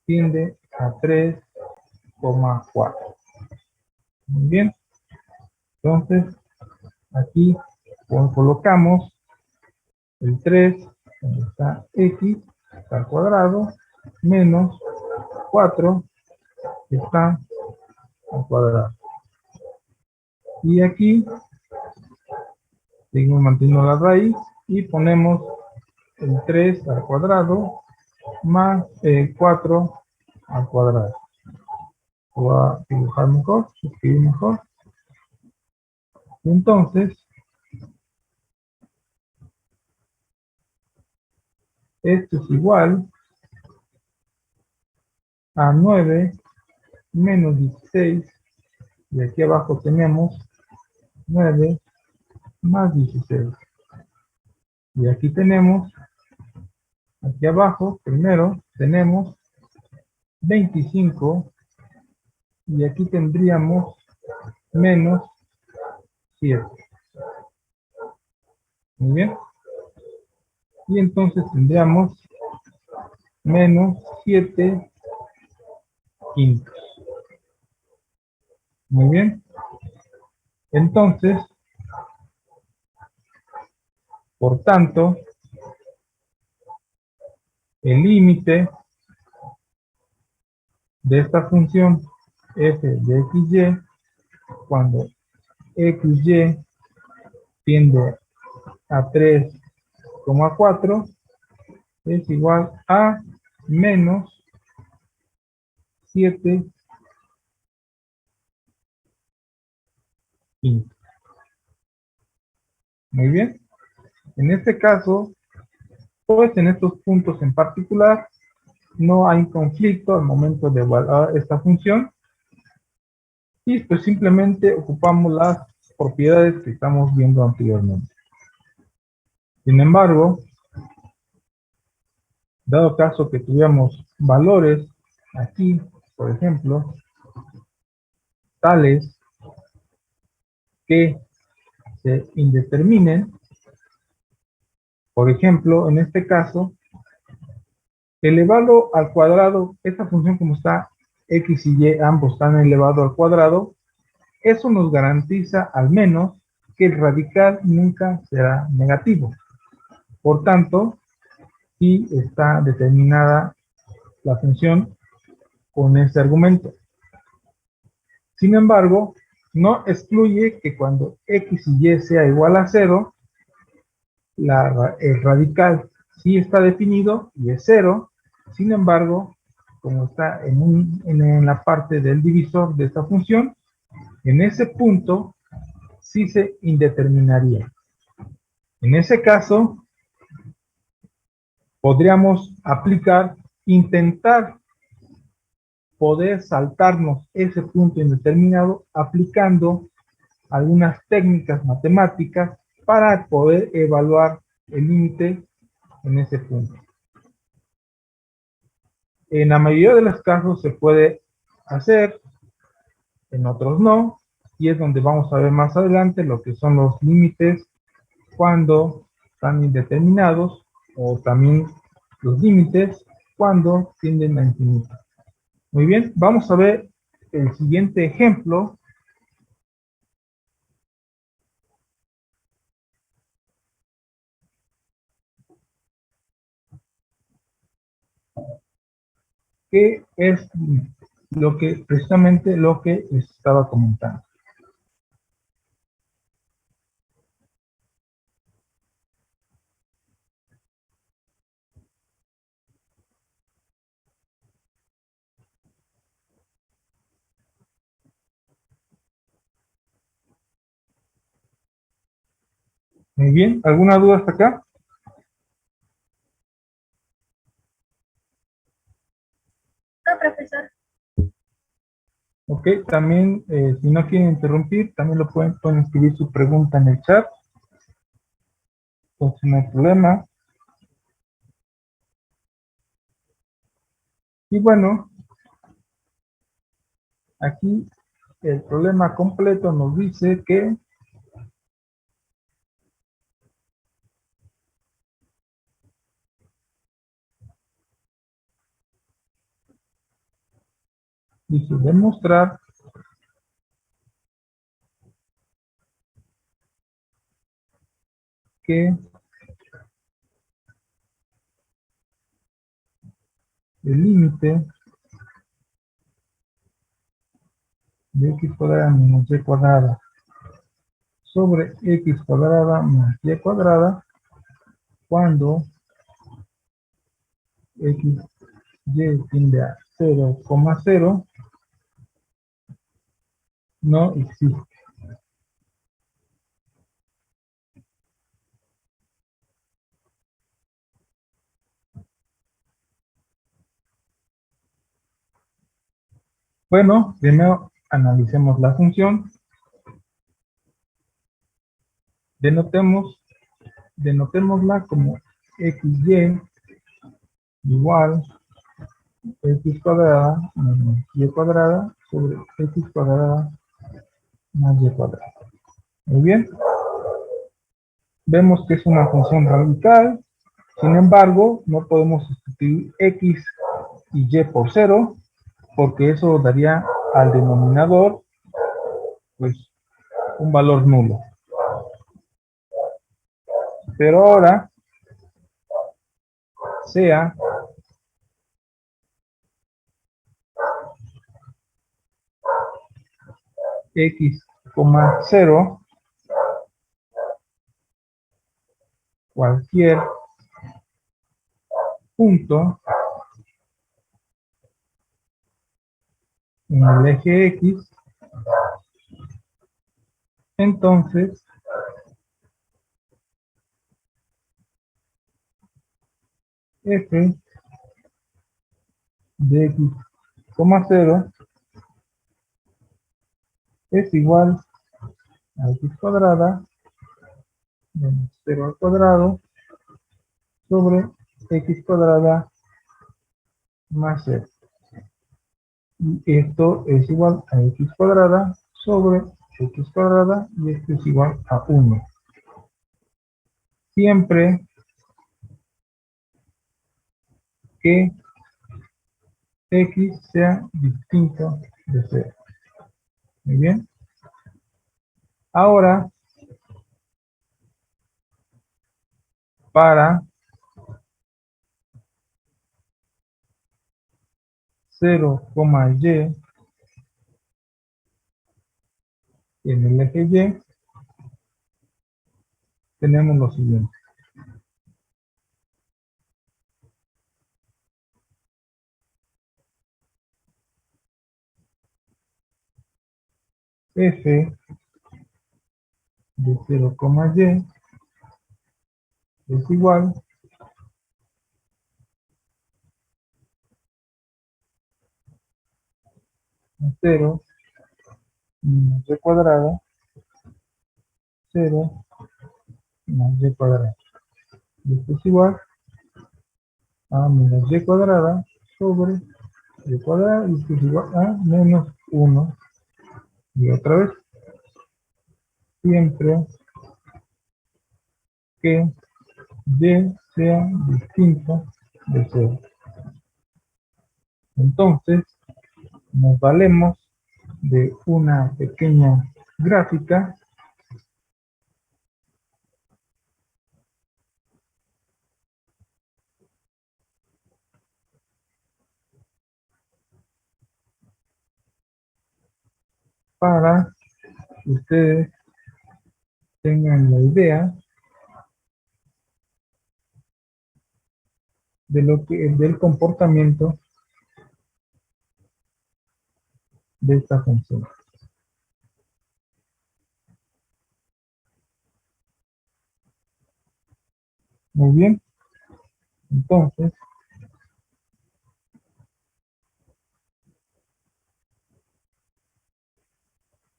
tiende a 3,4. Muy bien. Entonces, aquí colocamos el 3, donde está x, está al cuadrado, menos 4, que está al cuadrado. Y aquí, seguimos manteniendo la raíz, y ponemos el 3 al cuadrado, más 4 al cuadrado. Voy a dibujar mejor, escribir mejor. Entonces, esto es igual a 9 menos 16, y aquí abajo tenemos 9 más 16. Y aquí tenemos, aquí abajo, primero, tenemos 25, y aquí tendríamos menos 7. Muy bien. Y entonces tendríamos menos 7 quintos. Muy bien. Entonces, por tanto, el límite de esta función f de xy, cuando xy tiende a 3,4, es igual a menos 7 quintos. Muy bien. En este caso, pues en estos puntos en particular, no hay conflicto al momento de evaluar esta función, y pues simplemente ocupamos las propiedades que estamos viendo anteriormente. Sin embargo, dado caso que tuviéramos valores aquí, por ejemplo, tales que se indeterminen, por ejemplo, en este caso, elevado al cuadrado, esta función como está x y y ambos están elevados al cuadrado, eso nos garantiza al menos que el radical nunca será negativo. Por tanto, sí está determinada la función con este argumento. Sin embargo, no excluye que cuando x y y sea igual a 0, el radical sí está definido y es 0. Sin embargo, como está en la parte del divisor de esta función, en ese punto sí se indeterminaría. En ese caso, podríamos intentar poder saltarnos ese punto indeterminado aplicando algunas técnicas matemáticas para poder evaluar el límite en ese punto. En la mayoría de los casos se puede hacer, en otros no, y es donde vamos a ver más adelante lo que son los límites cuando están indeterminados, o también los límites cuando tienden a infinito. Muy bien, vamos a ver el siguiente ejemplo. Que es precisamente lo que les estaba comentando. Muy bien, ¿alguna duda hasta acá? No, profesor. Ok, también, si no quieren interrumpir, también pueden escribir su pregunta en el chat. Entonces no hay problema. Y bueno, aquí el problema completo nos dice que dice demostrar que el límite de x cuadrada menos y cuadrada sobre x cuadrada más y cuadrada cuando x, y tiende a 0,0 no existe. Bueno, primero analicemos la función. Denotémosla como xy igual x cuadrada menos y cuadrada sobre x cuadrada más y cuadrada. Muy bien. Vemos que es una función radical. Sin embargo, no podemos sustituir x y y por 0, porque eso daría al denominador, pues, un valor nulo. Pero ahora, sea x, 0, cualquier punto en el eje X, entonces f de x, 0 es igual a x cuadrada menos 0 al cuadrado sobre x cuadrada más 0. Y esto es igual a x cuadrada sobre x cuadrada y esto es igual a 1. Siempre que x sea distinto de 0. Muy bien. Ahora, para 0, y en el eje y tenemos lo siguiente. F de 0, y es igual a 0 menos y cuadrada, 0 más y cuadrada. Y esto es igual a menos y cuadrada sobre y cuadrada, y esto es igual a menos 1. Y otra vez, siempre que y sea distinto de 0. Entonces, nos valemos de una pequeña gráfica para que ustedes tengan la idea de lo que del comportamiento de esta función. Muy bien. Entonces,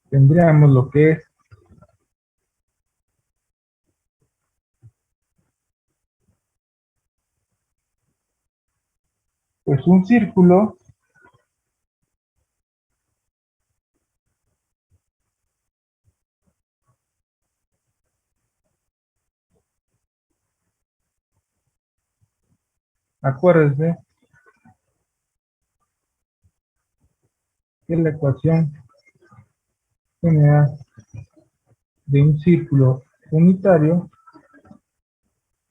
tendríamos lo que es pues un círculo acuérdense que la ecuación general de un círculo unitario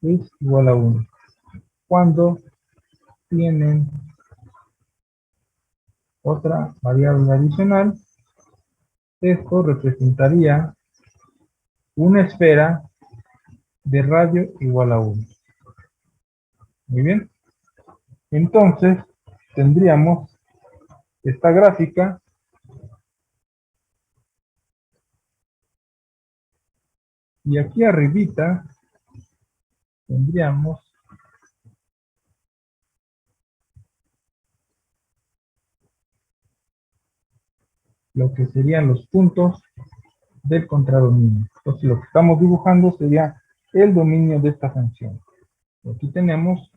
es igual a 1. Cuando tienen otra variable adicional, esto representaría una esfera de radio igual a 1. Muy bien. Entonces, tendríamos esta gráfica y aquí arribita tendríamos lo que serían los puntos del contradominio. Entonces, lo que estamos dibujando sería el dominio de esta función. Aquí tenemos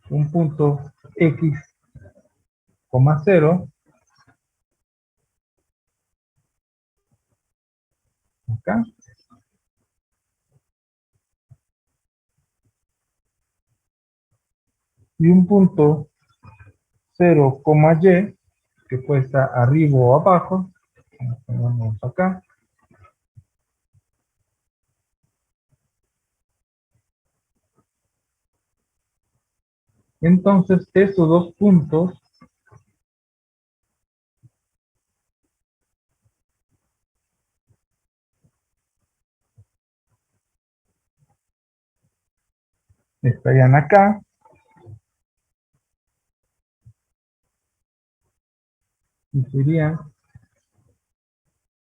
un punto x, 0, acá, y un punto 0, y, que puede estar arriba o abajo. Lo ponemos acá. Entonces, estos dos puntos estarían acá. Y sería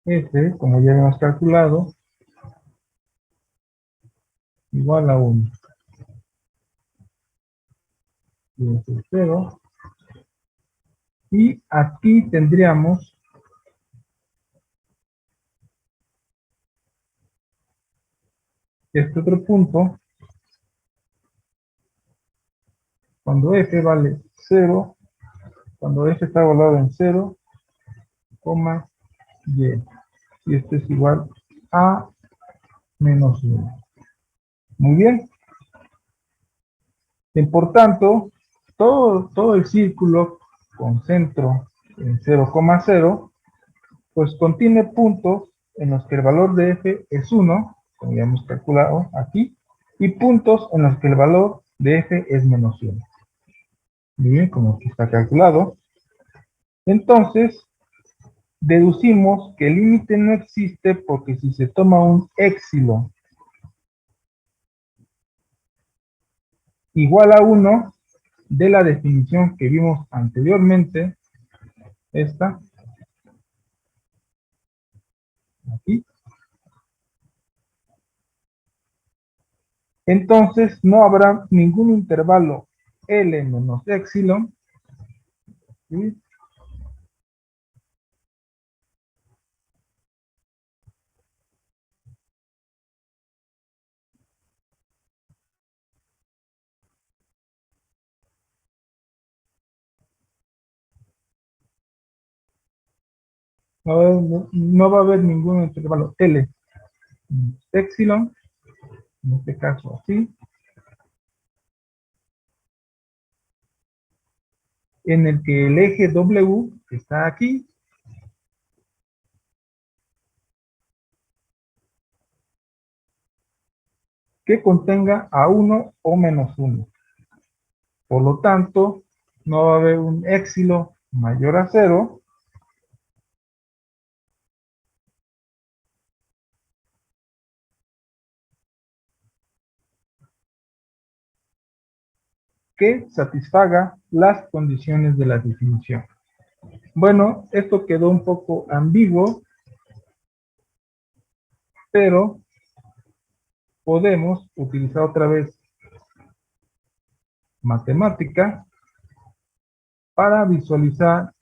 este, como ya hemos calculado, igual a 1. Y este es 0. Y aquí tendríamos este otro punto, cuando f vale 0, cuando f está igualado en 0, y. Y este es igual a menos 1. Muy bien. Y por tanto, todo el círculo con centro en 0,0, pues contiene puntos en los que el valor de f es 1, como ya hemos calculado aquí, y puntos en los que el valor de f es menos 1. Muy bien, como aquí está calculado. Entonces, deducimos que el límite no existe porque si se toma un éxilo igual a 1 de la definición que vimos anteriormente, esta, aquí, entonces no habrá ningún intervalo L menos epsilon, ¿sí? No va a haber ningún intervalo L menos epsilon, en este caso así, en el que el eje W que está aquí que contenga a 1 o menos 1. Por lo tanto, no va a haber un éxilo mayor a 0 que satisfaga las condiciones de la definición. Bueno, esto quedó un poco ambiguo, pero podemos utilizar otra vez matemática para visualizar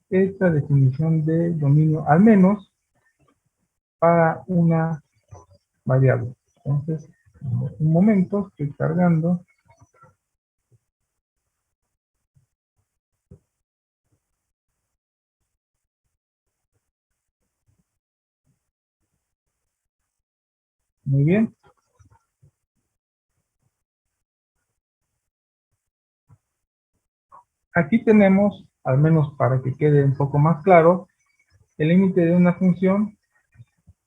esta definición de dominio, al menos para una variable. Entonces, un momento, estoy cargando. Muy bien. Aquí tenemos, al menos para que quede un poco más claro, el límite de una función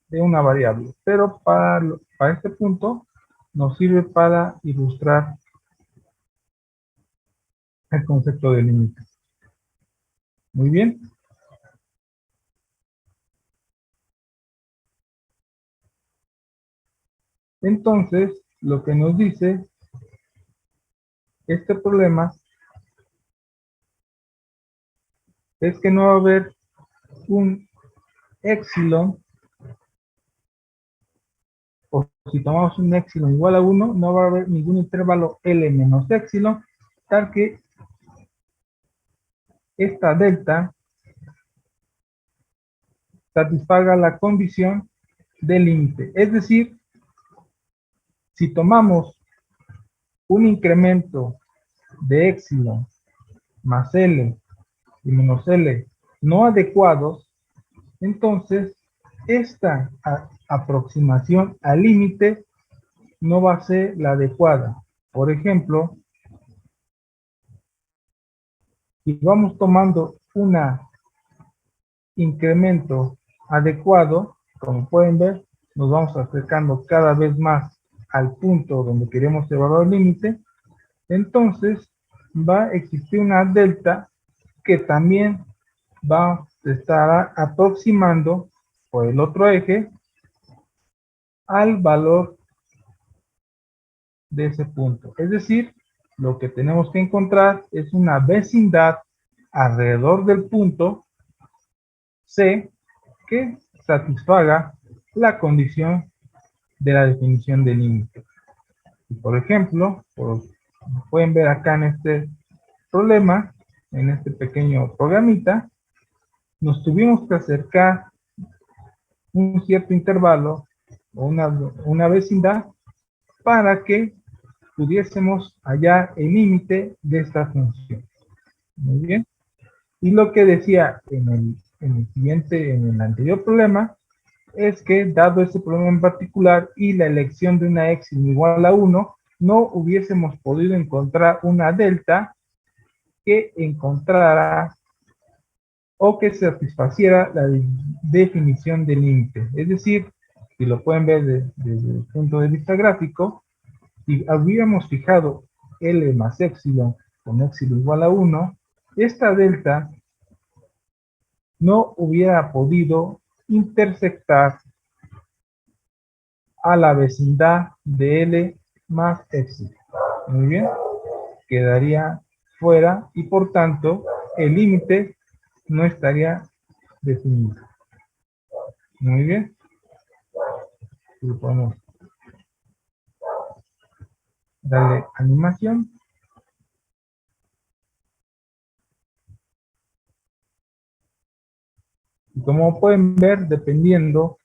de una variable, pero para este punto nos sirve para ilustrar el concepto de límite. Muy bien. Entonces, lo que nos dice este problema es que no va a haber un epsilon, o si tomamos un epsilon igual a 1, no va a haber ningún intervalo L menos epsilon, tal que esta delta satisfaga la condición del límite. Es decir, si tomamos un incremento de epsilon más L y menos L no adecuados, entonces esta aproximación al límite no va a ser la adecuada. Por ejemplo, si vamos tomando un incremento adecuado, como pueden ver, nos vamos acercando cada vez más al punto donde queremos evaluar el límite, entonces va a existir una delta que también va a estar aproximando por el otro eje al valor de ese punto. Es decir, lo que tenemos que encontrar es una vecindad alrededor del punto C que satisfaga la condición de la definición de límite. Por ejemplo, pueden ver acá en este problema, en este pequeño programita, nos tuvimos que acercar un cierto intervalo o una vecindad para que pudiésemos hallar el límite de esta función. Muy bien. Y lo que decía en el anterior problema, es que dado ese problema en particular y la elección de una epsilon igual a 1, no hubiésemos podido encontrar una delta que encontrara o que satisfaciera la definición del límite. Es decir, si lo pueden ver desde el punto de vista gráfico, si hubiéramos fijado L más epsilon con epsilon igual a 1, esta delta no hubiera podido intersectar a la vecindad de L más epsilon. Muy bien, quedaría fuera y por tanto el límite no estaría definido. Muy bien, y podemos darle animación. Y como pueden ver, dependiendo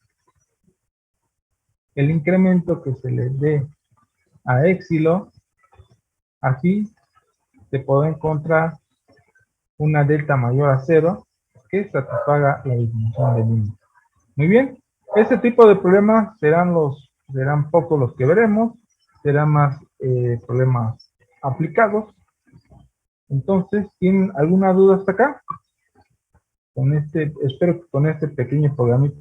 el incremento que se le dé a epsilon, aquí se puede encontrar una delta mayor a 0 que satisfaga la definición del límite. Muy bien, este tipo de problemas serán pocos los que veremos, serán más problemas aplicados. Entonces, ¿tienen alguna duda hasta acá? Espero que con este pequeño programita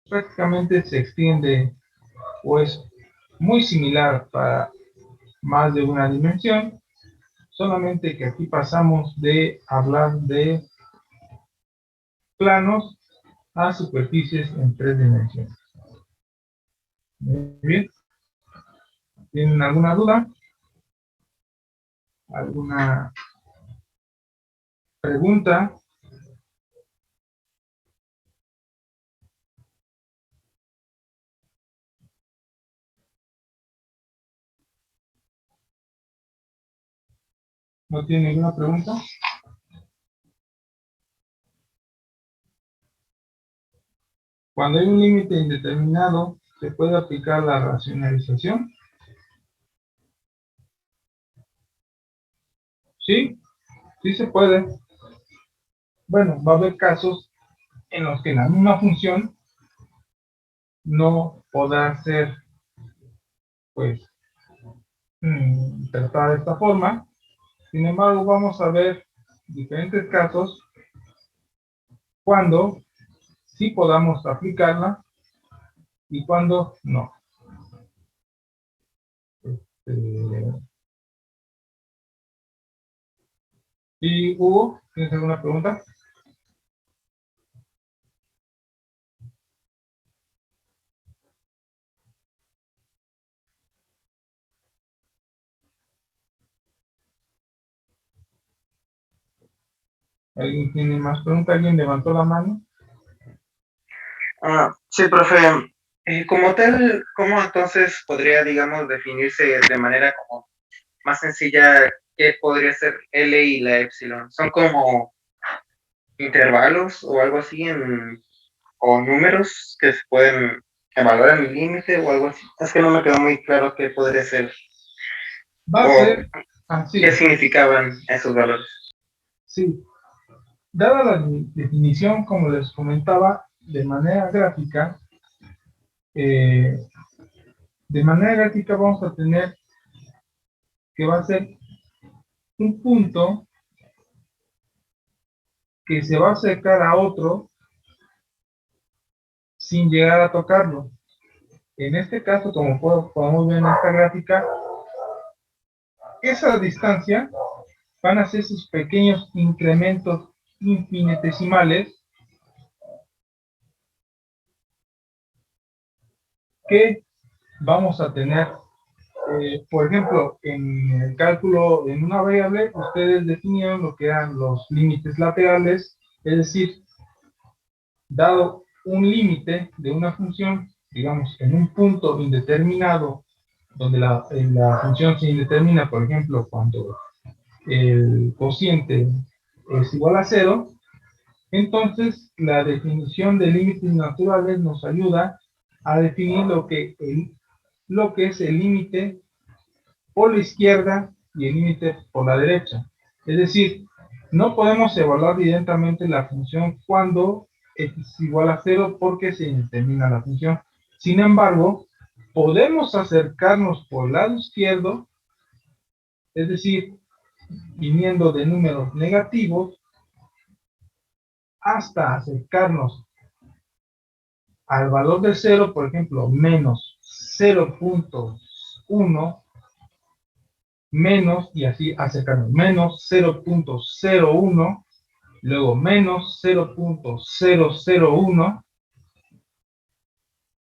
prácticamente se extiende o es muy similar para más de una dimensión, solamente que aquí pasamos de hablar de planos a superficies en 3 dimensiones. Muy bien. ¿Tienen alguna duda? ¿Alguna pregunta? ¿No tiene ninguna pregunta? Cuando hay un límite indeterminado, ¿se puede aplicar la racionalización? Sí, sí se puede. Bueno, va a haber casos en los que la misma función no podrá ser, pues, tratada de esta forma. Sin embargo, vamos a ver diferentes casos cuando sí podamos aplicarla y cuando no. ¿Y Hugo, tienes alguna pregunta? ¿Alguien tiene más preguntas? ¿Alguien levantó la mano? Sí, profe. Como tal, ¿cómo entonces podría, digamos, definirse de manera como más sencilla qué podría ser L y la epsilon? ¿Son como intervalos o algo así o números que se pueden evaluar en el límite o algo así? Es que no me quedó muy claro qué podría ser Va a o ser así. qué significaban esos valores. Sí. Dada la definición, como les comentaba, de manera gráfica vamos a tener que va a ser un punto que se va a acercar a otro sin llegar a tocarlo. En este caso, como podemos ver en esta gráfica, esa distancia van a ser sus pequeños incrementos infinitesimales que vamos a tener. Por ejemplo, en el cálculo en una variable, ustedes definieron lo que eran los límites laterales, es decir, dado un límite de una función, digamos, en un punto indeterminado, donde la función se indetermina, por ejemplo, cuando el cociente es igual a 0, entonces la definición de límites naturales nos ayuda a definir lo que es el límite por la izquierda y el límite por la derecha. Es decir, no podemos evaluar directamente la función cuando x es igual a 0 porque se determina la función. Sin embargo, podemos acercarnos por el lado izquierdo, es decir, viniendo de números negativos, hasta acercarnos al valor de 0, por ejemplo, menos 0.1, menos, y así acercarnos, menos 0.01, luego menos 0.001,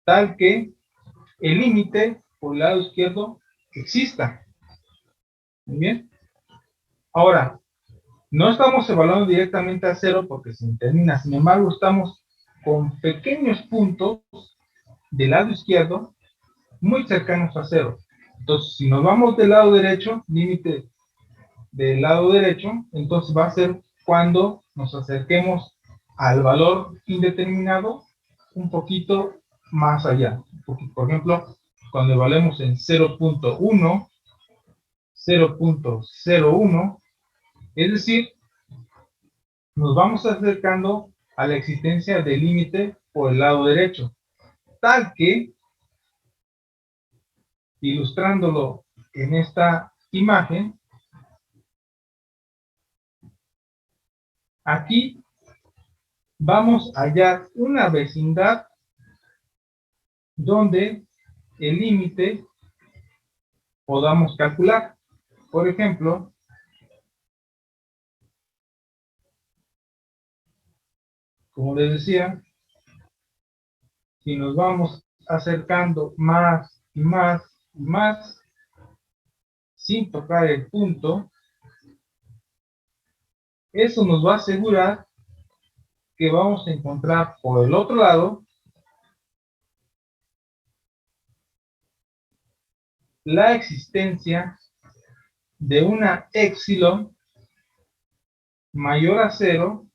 tal que el límite por el lado izquierdo exista. Muy bien. Ahora, no estamos evaluando directamente a 0 porque se determina, sin embargo, estamos con pequeños puntos del lado izquierdo muy cercanos a 0. Entonces, si nos vamos del lado derecho, límite del lado derecho, entonces va a ser cuando nos acerquemos al valor indeterminado un poquito más allá. Porque, por ejemplo, cuando evaluemos en 0.1, 0.01, es decir, nos vamos acercando a la existencia del límite por el lado derecho, tal que, ilustrándolo en esta imagen, aquí vamos a hallar una vecindad donde el límite podamos calcular. Por ejemplo, como les decía, si nos vamos acercando más y más y más, sin tocar el punto, eso nos va a asegurar que vamos a encontrar por el otro lado la existencia de una epsilon mayor a 0,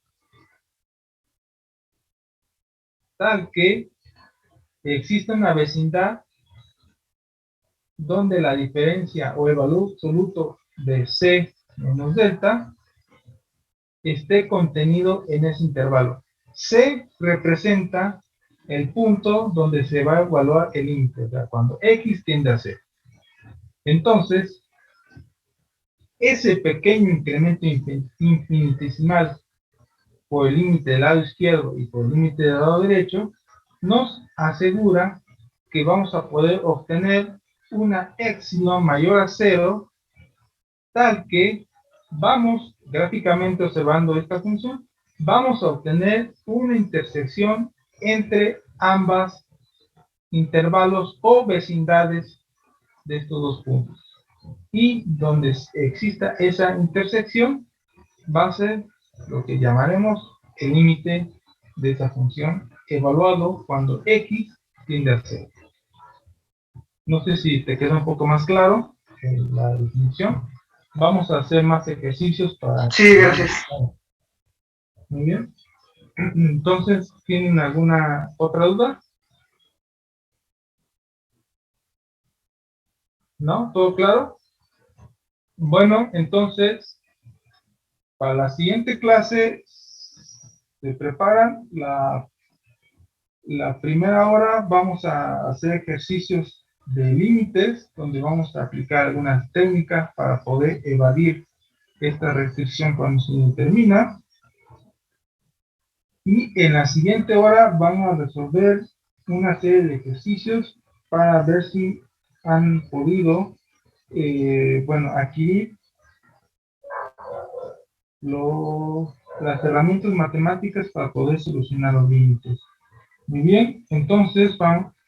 tal que existe una vecindad donde la diferencia o el valor absoluto de C menos delta esté contenido en ese intervalo. C representa el punto donde se va a evaluar el límite, o sea, cuando X tiende a 0. Entonces, ese pequeño incremento infinitesimal por el límite del lado izquierdo y por el límite del lado derecho nos asegura que vamos a poder obtener una epsilon mayor a 0, tal que vamos, gráficamente observando esta función, vamos a obtener una intersección entre ambas intervalos o vecindades de estos dos puntos. Y donde exista esa intersección, va a ser lo que llamaremos el límite de esa función, evaluado cuando X tiende a 0. No sé si te queda un poco más claro la definición. Vamos a hacer más ejercicios para... Sí, gracias. Muy bien. Entonces, ¿tienen alguna otra duda? ¿No? ¿Todo claro? Bueno, entonces, para la siguiente clase, se preparan. La primera hora vamos a hacer ejercicios de límites, donde vamos a aplicar algunas técnicas para poder evadir esta restricción cuando se determina. Y en la siguiente hora vamos a resolver una serie de ejercicios para ver si han podido, adquirir las herramientas matemáticas para poder solucionar los límites. Muy bien, entonces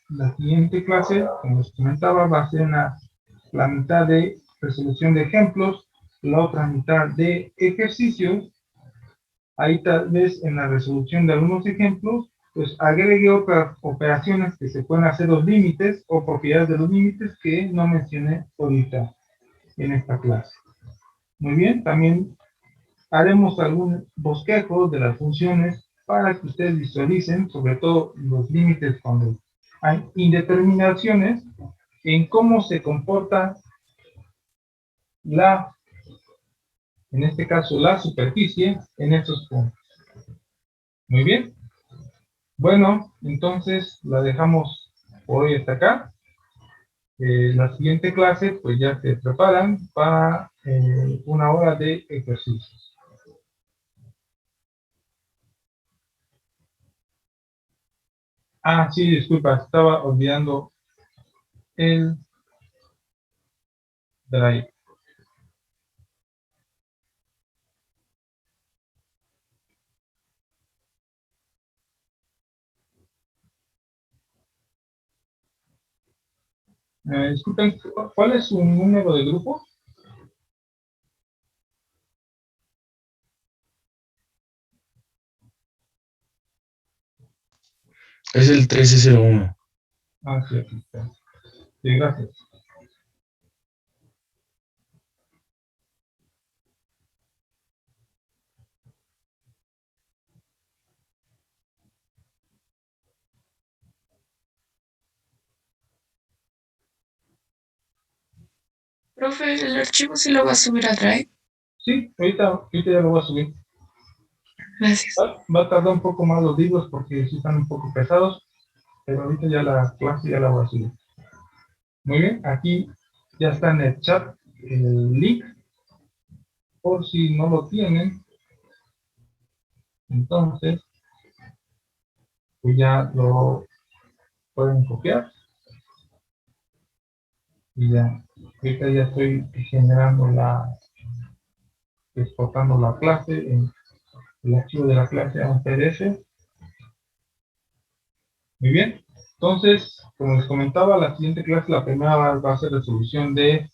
la siguiente clase, como les comentaba, va a ser la mitad de resolución de ejemplos, la otra mitad de ejercicios. Ahí tal vez en la resolución de algunos ejemplos, pues agregue otras operaciones que se pueden hacer los límites o propiedades de los límites que no mencioné ahorita en esta clase. Muy bien, también haremos algún bosquejo de las funciones para que ustedes visualicen, sobre todo los límites cuando hay indeterminaciones, en cómo se comporta en este caso, la superficie en estos puntos. Muy bien. Bueno, entonces la dejamos por hoy hasta acá. La siguiente clase, pues ya se preparan para una hora de ejercicios. Ah, sí, disculpa, estaba olvidando el drive. Disculpen, ¿cuál es su número de grupo? Es el 1301. Ah, sí, aquí está. Sí, gracias. Profe, ¿el archivo sí lo va a subir a Drive? Sí, ahorita ya lo voy a subir. Gracias. Va a tardar un poco más los libros porque sí están un poco pesados, pero ahorita ya la clase ya la voy a subir. Muy bien, aquí ya está en el chat el link, por si no lo tienen, entonces pues ya lo pueden copiar y ya, ahorita ya estoy generando exportando la clase, el archivo de la clase a un PDF. Muy bien, entonces, como les comentaba, la siguiente clase, la primera va a ser resolución de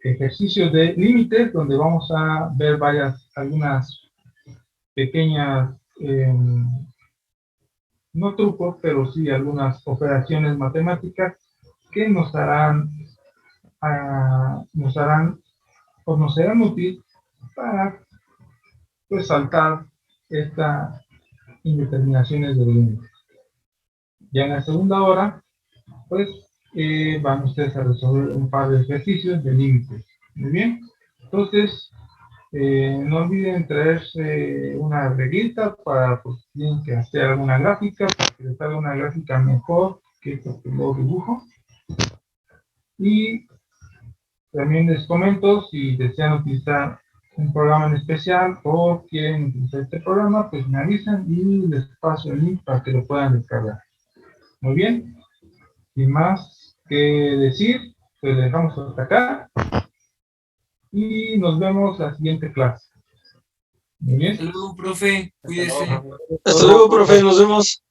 ejercicios de límites, donde vamos a ver algunas pequeñas, no trucos, pero sí algunas operaciones matemáticas que nos harán nos harán o nos serán útil para pues saltar estas indeterminaciones de límites. Ya en la segunda hora, pues van ustedes a resolver un par de ejercicios de límites. Muy bien. Entonces, no olviden traerse una reglita para, pues, tienen que hacer alguna gráfica, para que les salga una gráfica mejor que esto que luego dibujo. Y también les comento, si desean utilizar un programa en especial o quieren utilizar este programa, pues me avisan y les paso el link para que lo puedan descargar. Muy bien. Sin más que decir, pues le dejamos hasta acá y nos vemos la siguiente clase. Muy bien. Hasta luego, profe. Cuídese. Hasta luego, profe, nos vemos.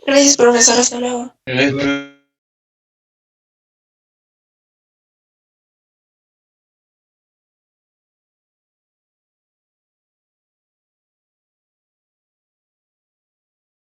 Gracias, profesor. Hasta luego. Gracias, profe.